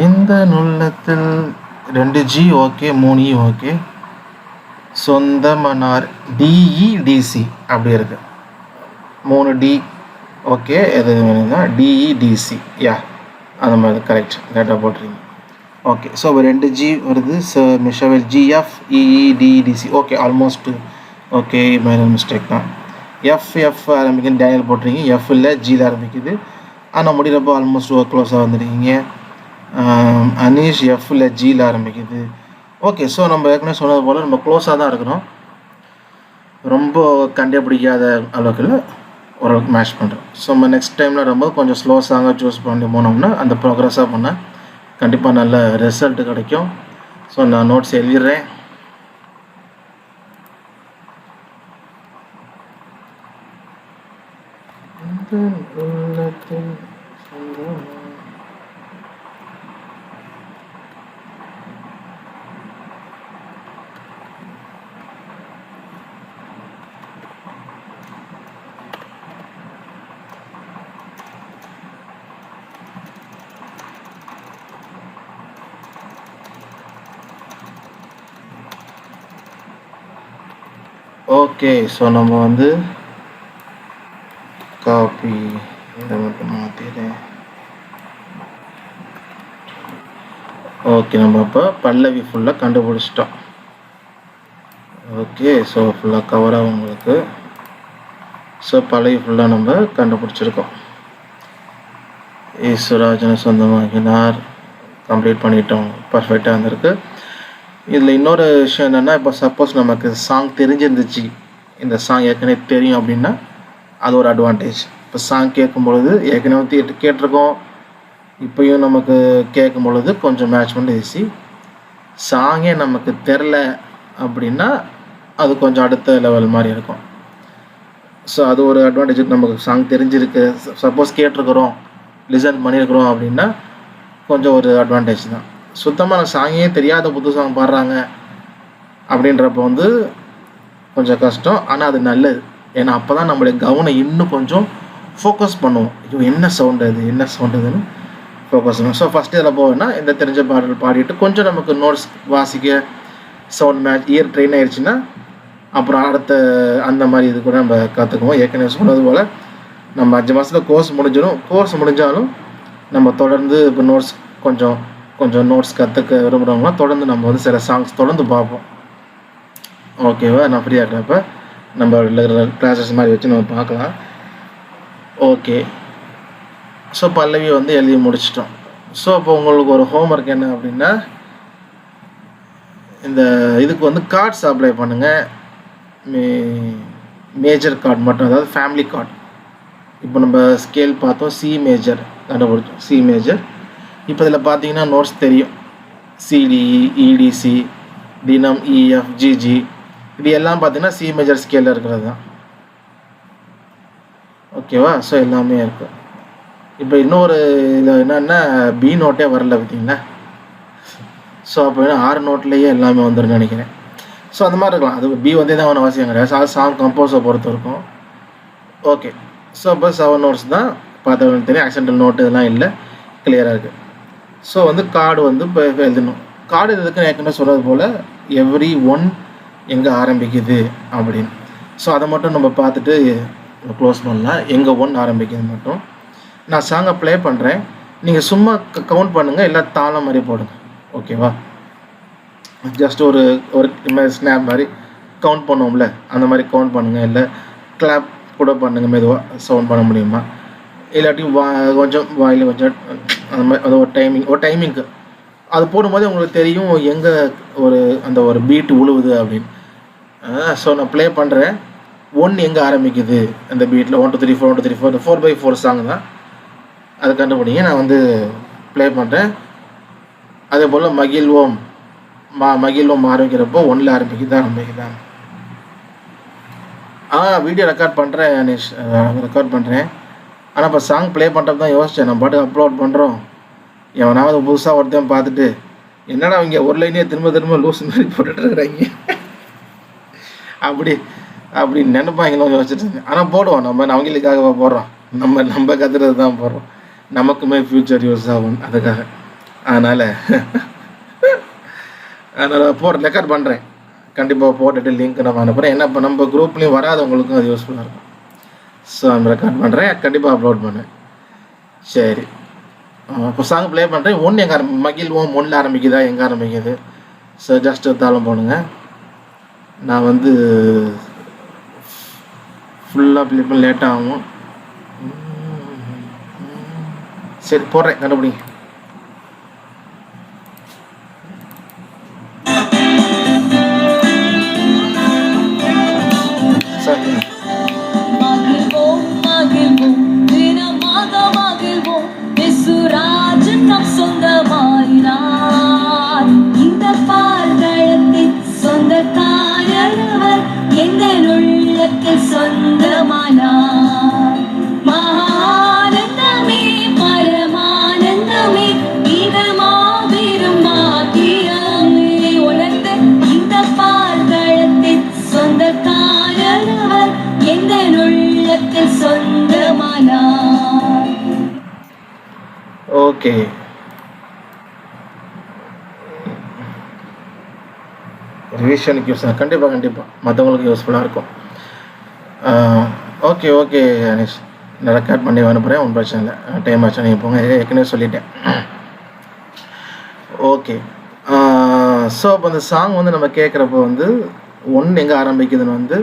A: இந்த நுள்ளத்தில் 2G ஓகே 3E ஓகே சொந்தமனார் DEDC அப்படி இருக்கு 3D ஓகே எது வேணும்னா DEDC யா அந்த மாதிரி கரெக்ட் டேட்டா போட்டுருங்க. ஓகே ஸோ 2G வருது மிஷாவல் GF EEDEDC okay almost okay minor mistake தான். எஃப் ஆரம்பிக்குது டேனியல் போட்டிருக்கீங்க எஃப் இல்லை ஜியில் ஆரம்பிக்குது ஆனால் முடிகிறப்போ ஆல்மோஸ்ட் க்ளோஸாக வந்துருக்கீங்க. அனீஷ் எஃப் இல்லை ஜியில் ஆரம்பிக்குது. ஓகே ஸோ நம்ம ஏற்கனவே சொன்னது போல் நம்ம க்ளோஸாக தான் இருக்கிறோம், ரொம்ப கண்டுபிடிக்காத அளவுக்கு இல்லை, ஓரளவுக்கு மேட்ச் பண்ணுறோம். ஸோ நம்ம நெக்ஸ்ட் டைமில் ரொம்ப கொஞ்சம் ஸ்லோ சாங்காக சூஸ் பண்ணி போனோம்னா அந்த ப்ரோக்ரஸாக பண்ணால் கண்டிப்பாக நல்ல ரிசல்ட் கிடைக்கும். ஸோ நான் நோட்ஸ் எழுதிடுறேன். ஓகே ஸோ நம்ம வந்து காப்பி இதை மட்டும் மாற்றிடுறேன். ஓகே நம்ம இப்போ பல்லவி ஃபுல்லாக கண்டுபிடிச்சிட்டோம். ஓகே ஸோ ஃபுல்லாக கவராக உங்களுக்கு ஸோ பல்லவி ஃபுல்லாக நம்ம கண்டுபிடிச்சிருக்கோம். ஈஸ்வராஜனை சொந்தமாகினார் கம்ப்ளீட் பண்ணிட்டோம், பர்ஃபெக்டாக இருந்திருக்கு. இதில் இன்னொரு விஷயம் என்னென்னா இப்போ சப்போஸ் நமக்கு சாங் தெரிஞ்சிருந்துச்சு, இந்த சாங் ஏற்கனவே தெரியும் அப்படின்னா அது ஒரு அட்வான்டேஜ். இப்போ சாங் கேட்கும் பொழுது ஏற்கனவே கேட்டிருக்கோம், இப்போயும் நமக்கு கேட்கும் பொழுது கொஞ்சம் மேட்ச் பண்ணி ஈஸி. சாங்கே நமக்கு தெரில அப்படின்னா அது கொஞ்சம் அடுத்த லெவல் மாதிரி இருக்கும். ஸோ அது ஒரு அட்வான்டேஜ். நமக்கு சாங் தெரிஞ்சிருக்கு, சப்போஸ் கேட்டிருக்கிறோம், லிசன் பண்ணியிருக்கிறோம் அப்படின்னா கொஞ்சம் ஒரு அட்வான்டேஜ் தான். சுத்தமாக சாங்கே தெரியாத புது சாங் பாடுறாங்க அப்படின்றப்ப வந்து கொஞ்சம் கஷ்டம், ஆனால் அது நல்லது. ஏன்னா அப்போ தான் நம்மளுடைய கவனம் இன்னும் கொஞ்சம் ஃபோக்கஸ் பண்ணுவோம். ஐயோ என்ன சவுண்டு அது, என்ன சவுண்டுதுன்னு ஃபோக்கஸ் பண்ணுவோம். ஸோ ஃபஸ்ட்டு இதில் போவேன்னா இந்த தெரிஞ்ச பாடல் பாடிட்டு கொஞ்சம் நமக்கு நோட்ஸ் வாசிக்க சவுண்ட் மேட்ச் இயர் ட்ரெயின் ஆயிடுச்சுன்னா அப்புறம் அடுத்த அந்த மாதிரி இது கூட நம்ம கற்றுக்குவோம். ஏற்கனவே சொன்னது போல் நம்ம 5 மாதத்தில் கோர்ஸ் முடிஞ்சிடும். கோர்ஸ் முடிஞ்சாலும் நம்ம தொடர்ந்து இப்போ நோட்ஸ் கொஞ்சம் நோட்ஸ் கற்றுக்க விரும்புகிறவங்களாம் தொடர்ந்து நம்ம வந்து சில சாங்ஸ் தொடர்ந்து பார்ப்போம். ஓகேவா, நான் ஃப்ரீயாக இருக்கிறப்ப நம்ம ரெகுலர் கிளாஸஸ் மாதிரி வச்சு நம்ம பார்க்கலாம். ஓகே ஸோ பல்லவி வந்து எழுதி முடிச்சிட்டோம். ஸோ இப்போ உங்களுக்கு ஒரு ஹோம்ஒர்க் என்ன அப்படின்னா இந்த இதுக்கு வந்து கார்ட்ஸ் அப்ளை பண்ணுங்கள். மேஜர் கார்டு மட்டும், அதாவது ஃபேமிலி கார்டு. இப்போ நம்ம ஸ்கேல் பார்த்தோம், சி மேஜர் கண்டுபிடிச்சோம், சி மேஜர். இப்போ இதில் பார்த்தீங்கன்னா நோட்ஸ் தெரியும், சிடிஇ இடிசி டினம் இஎஃப் ஜிஜி இது எல்லாம் பார்த்தீங்கன்னா சி மேஜர் ஸ்கேலில் இருக்கிறது தான். ஓகேவா, ஸோ எல்லாமே இருக்குது. இப்போ இன்னொரு இதில் என்னென்னா பி நோட்டே வரல பார்த்தீங்களா. ஸோ அப்போ 6 நோட்லேயே எல்லாமே வந்துடும் நினைக்கிறேன். ஸோ அந்த மாதிரி இருக்கலாம். அது பி வந்தே தான் ஒன்று அவசியம் கிடையாது, அது சாங் கம்போஸை பொறுத்த இருக்கும். ஓகே ஸோ இப்போ 7 நோட்ஸ் தான் பார்த்தவங்களுக்கு தெரியும், ஆக்சிடென்டல் நோட்டு இதெல்லாம் இல்லை, கிளியராக இருக்குது. ஸோ வந்து கார்டு வந்து இப்போ எழுதணும். கார்டு எதுக்குன்னு ஏற்கனவே சொல்கிறது போல் எவ்ரி ஒன் எங்கே ஆரம்பிக்குது அப்படின்னு. ஸோ அதை மட்டும் நம்ம பார்த்துட்டு க்ளோஸ் பண்ணலாம், எங்கே 1 ஆரம்பிக்குது மட்டும். நான் சாங்கை ப்ளே பண்ணுறேன், நீங்கள் சும்மா கவுண்ட் பண்ணுங்கள், இல்லை தாளம் மாதிரி போடுங்க. ஓகேவா? ஜஸ்ட் ஒரு ஒரு ஸ்னாப் மாதிரி கவுண்ட் பண்ணுவோம்ல, அந்த மாதிரி கவுண்ட் பண்ணுங்கள். இல்லை கிளாப் கூட பண்ணுங்கள், மெதுவாக சவுண்ட் பண்ண முடியுமா? இல்லாட்டி கொஞ்சம் வாயில் கொஞ்சம் அந்த மாதிரி அது ஒரு டைமிங்க்கு அது போடும்போது உங்களுக்கு தெரியும் எங்கே அந்த ஒரு பீட்டு உழுவுது அப்படின்னு. ஸோ நான் ப்ளே பண்ணுறேன். 1 எங்கே ஆரம்பிக்குது அந்த பீட்டில், 1 2 3 4 1 2 3 4 இந்த 4/4 சாங் தான், அதை கண்டுபிடிங்க. நான் வந்து ப்ளே பண்ணுறேன். அதே போல் மகிழ்வோம் ஆரம்பிக்கிறப்போ 1ல் ஆரம்பிக்குதா? வீடியோ ரெக்கார்ட் பண்ணுறேன் அனீஷ், ரெக்கார்ட் பண்ணுறேன். ஆனால் இப்போ சாங் ப்ளே பண்ணுறப்ப தான் யோசித்தேன், நம்ம பாட்டுக்கு அப்லோட் பண்ணுறோம், எவனாவது புதுசாக ஒருத்தன் பார்த்துட்டு என்னடா அவங்க ஒரு லைனே திரும்ப லூஸ் மாதிரி போட்டுட்ருக்குறாங்க அப்படி நினைப்பாங்களோ யோசிச்சுட்டு இருந்தேன். ஆனால் போடுவோம், நம்ம அவங்களுக்காக போடுறோம், நம்ம கற்றுறது தான் போடுறோம், நமக்குமே ஃப்யூச்சர் யூஸ் ஆகும் அதுக்காக. அதனால் ரெக்கார்ட் பண்ணுறேன், கண்டிப்பாக போட்டுட்டு லிங்க் நம்ம அனுப்புகிறேன். ஏன்னா இப்போ நம்ம குரூப்லேயும் வராதவங்களுக்கும் அது யூஸ்ஃபுல்லாக இருக்கும். ஸோ நான் ரெக்கார்ட் பண்ணுறேன், கண்டிப்பாக அப்லோட் பண்ணேன். சரி, இப்போ சாங் ப்ளே பண்ணுறேன். 1 எங்கே மகிழ்வோம் 1ல் ஆரம்பிக்குதா, எங்கே ஆரம்பிக்குது? ஸோ ஜஸ்ட் தாளம் போடுங்க. நான் வந்து ஃபுல்லாக ப்ளே பண்ண லேட்டாக ஆகும். சரி போடுறேன், கண்டுபிடிங்க. சரி,
B: மகிழ்வோம் இயேசுராஜன் நம் சொந்தமாயினார். இந்த பாதளத்தின் சொந்தக்காரர் எந்த உள்ளத்தில் சொந்தமானார். மகானந்தமே பரமானந்தமே இது மாபெரும் பாக்கியமே. உணர்ந்த இந்த பாதளத்தின் சொந்தக்காரர் எந்த உள்ளத்தில் சொந்தமானார்.
A: ஓகே. ரிவிஷனுக்கு யூஸ் கண்டிப்பாக மற்றவங்களுக்கு யூஸ்ஃபுல்லாக இருக்கும். ஓகே அனீஷ், நான் ரெக்கார்ட் பண்ணி அனுப்புகிறேன், ஒன்றும் பிரச்சனை இல்லை. டைம் ஆச்சு, நீங்கள் போங்க, ஏற்கனவே சொல்லிட்டேன். ஓகே. ஸோ இப்போ அந்த சாங் வந்து நம்ம கேட்குறப்போ வந்து 1 எங்கே ஆரம்பிக்குதுன்னு வந்து,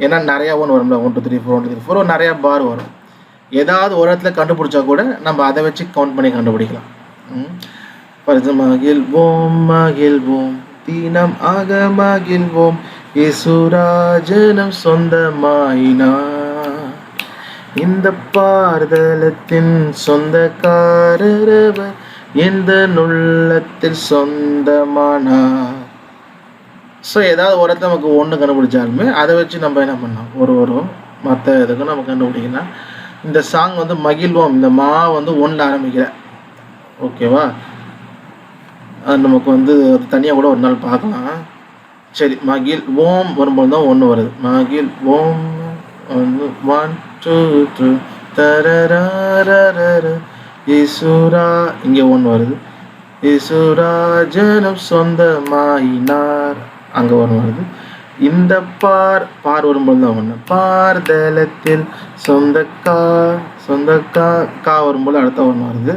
A: ஏன்னா நிறையா 1 வரும்ல, 1 2 3 4 1 2 3 4 நிறையா பார் வரும். ஏதாவது ஒரு இடத்துல கண்டுபிடிச்சா கூட நம்ம அதை வச்சு கவுண்ட் பண்ணி கண்டுபிடிக்கலாம். ஃபார் எக்ஸாம்பிள் மகிழ்வோம் தினம் ஆக மகிழ்வோம் இயேசுராஜனம் சொந்தமாயினார். இந்த பார்தலத்தின் சொந்தக்காரர் எந்த உள்ளத்தில் சொந்தமானார். ஸோ ஏதாவது ஒரு இடத்துல நமக்கு 1 கண்டுபிடிச்சாலுமே அதை வச்சு நம்ம என்ன பண்ணலாம், ஒரு மற்ற இதுக்கும் நம்ம கண்டுபிடிக்கலாம். இந்த சாங் வந்து மகிழ்வோம், இந்த வந்து 1ல் ஆரம்பிக்கிற. ஓகேவா? அது நமக்கு வந்து அது தனியாக கூட ஒரு நாள் பார்க்கலாம். சரி, மகிழ்வோம் வரும்போது தான் 1 வருது. மகிழ்வோம் வந்து 1 2 3 தரரரரர இயேசுரா, இங்கே 1 வருது. இயேசுராஜனம் சொந்தமாயினார், அங்கே 1 வருது. இந்த பார் வரும்போது தான் 1. பார்தலத்தில் சொந்தக்கா வரும்போது அடுத்த 1 வருது.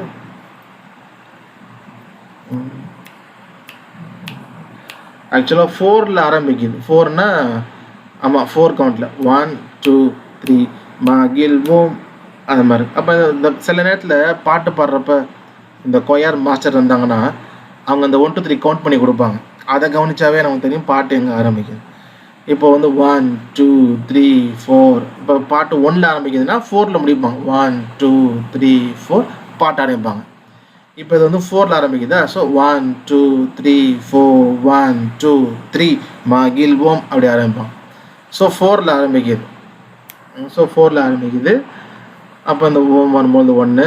A: ஆக்சுவலாக 4ல் ஆரம்பிக்குது. 4னா ஆமாம் 4 கவுண்டில் 1 2 3 மகிழ்வோம் அந்த மாதிரி. அப்போ இந்த சில நேரத்தில் பாட்டு பாடுறப்ப இந்த கொயர் மாஸ்டர் இருந்தாங்கன்னா அவங்க அந்த 1 2 3 கவுண்ட் பண்ணி கொடுப்பாங்க. அதை கவனிச்சாவே நமக்கு தெரியும் பாட்டு எங்கே ஆரம்பிக்குது. இப்போ வந்து 1 2 3 4, இப்போ பாட்டு 1ல் ஆரம்பிக்குதுன்னா 4ல் முடிப்பாங்க. 1 2 3 4 பாட்டு ஆரம்பிப்பாங்க. இப்போ இது வந்து 4ல் ஆரம்பிக்குதா, ஸோ 1 2 3 4 1 2 3 மகிழ்வோம் அப்படி ஆரம்பிப்பாங்க. ஸோ 4ல் ஆரம்பிக்குது. அப்போ இந்த ஓம் வரும்போது 1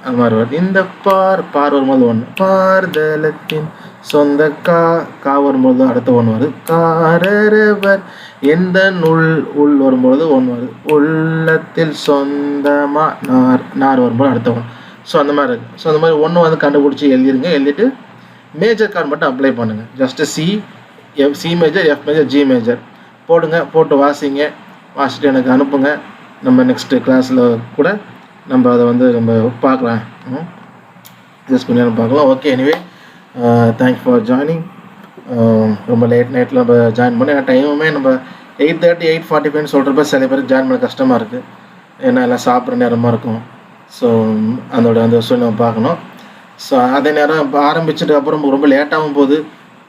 A: அது மாதிரி வருது. இந்த பார் வரும்போது 1, பார்தலத்தின் சொந்தக்கா வரும்போது அடுத்த 1 வருது. காரரவர் எந்த உள் வரும்பொழுது 1 வருது. உள்ளத்தில் சொந்தமா நார் வரும்போது அடுத்த 1. ஸோ அந்த மாதிரி இருக்குது. ஸோ அந்த மாதிரி 1 வந்து கண்டுபிடிச்சி எழுதிட்டு மேஜர் கார்டு மட்டும் அப்ளை பண்ணுங்கள். Just C major, F major, G major போட்டு வாசிங்க. வாசிட்டு எனக்கு அனுப்புங்க. நம்ம நெக்ஸ்ட்டு கிளாஸில் கூட நம்ம அதை வந்து நம்ம பார்க்கலாம், அட்ஜஸ்ட் பண்ணி நம்ம பார்க்கலாம். Okay, anyway thanks for joining. ரொம்ப லேட் நைட்டில் நம்ம ஜாயின் பண்ணி டைமுமே நம்ம 8:30 8:45 சொல்கிறப்ப சில பேருக்கு ஜாயின் பண்ண கஷ்டமாக இருக்குது. ஏன்னா எல்லாம் சாப்பிட்ற நேரமாக இருக்கும். ஸோ அந்த சூழ்நிலை நம்ம பார்க்கணும். ஸோ அதே நேரம் ஆரம்பிச்சுட்டு அப்புறம் ரொம்ப லேட்டாகும் போது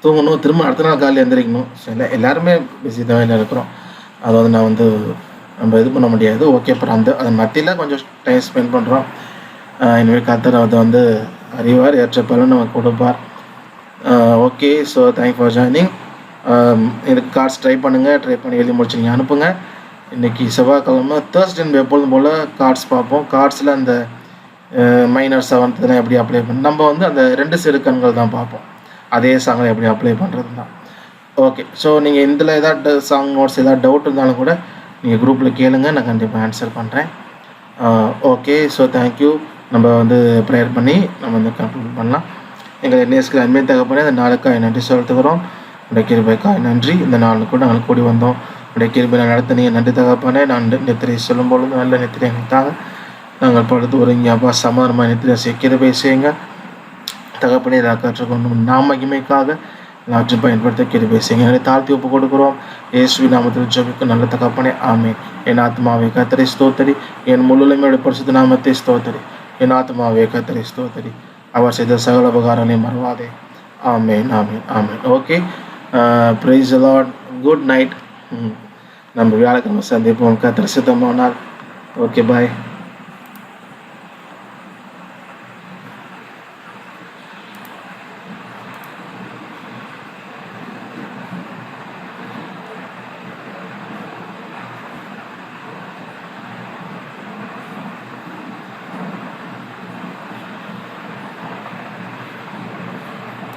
A: தூங்கணும், திரும்ப அடுத்த நாள் காலையில் எழுந்திரிக்கணும். ஸோ எல்லாருமே பிஸி தான் வேலையில் இருக்கிறோம். அதை வந்து நான் வந்து நம்ம இது பண்ண முடியாது. ஓகே, அப்புறம் அதன் மத்தியில் கொஞ்சம் டைம் ஸ்பெண்ட் பண்ணுறோம். இனிமேல் கர்த்தர் அதை வந்து அறிவார், ஏற்ற பலன் நம்ம கொடுப்பார். Okay, so thank for joining. இதுக்கு கார்ட்ஸ் ட்ரை பண்ணி எழுதி முடிச்சு நீங்கள் அனுப்புங்க. இன்றைக்கி செவ்வாய்க்கிழமை, தேர்ஸ்டே எப்பொழுதும் போல் கார்ட்ஸ் பார்ப்போம். கார்ட்ஸில் அந்த மைனர் செவன்த் இதெல்லாம் எப்படி அப்ளை பண்ண நம்ம வந்து அந்த 2 சிறு கண்கள் தான் பார்ப்போம். அதே சாங்கை எப்படி அப்ளை பண்ணுறது தான். ஓகே, ஸோ நீங்கள் இதில் ஏதாவது சாங் நோட்ஸ் ஏதாவது டவுட் இருந்தாலும் கூட நீங்கள் குரூப்பில் கேளுங்க, நான் கண்டிப்பாக ஆன்சர் பண்ணுறேன். Okay, so thank you. நம்ம வந்து ப்ரேயர் பண்ணி நம்ம வந்து கம்ப்ளீட் பண்ணலாம். எங்களை நேசிக்கிற அன்பை தகப்பனே, இந்த நாளுக்காக நன்றி செலுத்துகிறோம். உடைய கிருபைக்காக நன்றி. இந்த நாளில் கூட நாங்கள் கூடி வந்தோம். உடைய கிருபை நடத்தினீங்க, நன்றி தகப்பனே. நான் நித்திரை சொல்லும் பொழுது நல்ல நித்திரை எங்களுக்காக நாங்கள் படுத்து வருங்க அப்பா. சமாதானமாக நித்திரை கிருபை செய்யுங்க தகப்பனே. இதை கற்றுக்கொண்டு நாம் மகிமைக்காக எல்லாற்றையும் பயன்படுத்த கிருபை செய்யுங்க. எங்களை தாழ்த்தி ஒப்பு கொடுக்குறோம். இயேசுவின் நாமத்தில் ஜெபிக்கும் நல்ல தகப்பனே, ஆமென். என் ஆத்மாவை கர்த்தரை ஸ்தோத்திரி, என் முழுமையோட பரிசுத்த நாமத்தை ஸ்தோத்திரி. என் ஆத்மாவை கர்த்தரை ஸ்தோத்திரி, அவர் செய்த சகல உபகாரங்களை மறவாதே. Amen, amen, amen. Okay, praise the Lord. Good night. நம்ம வியாழக்கிழமை சந்திப்போம் கர்த்தர் சித்தமானால். ஓகே, பாய்.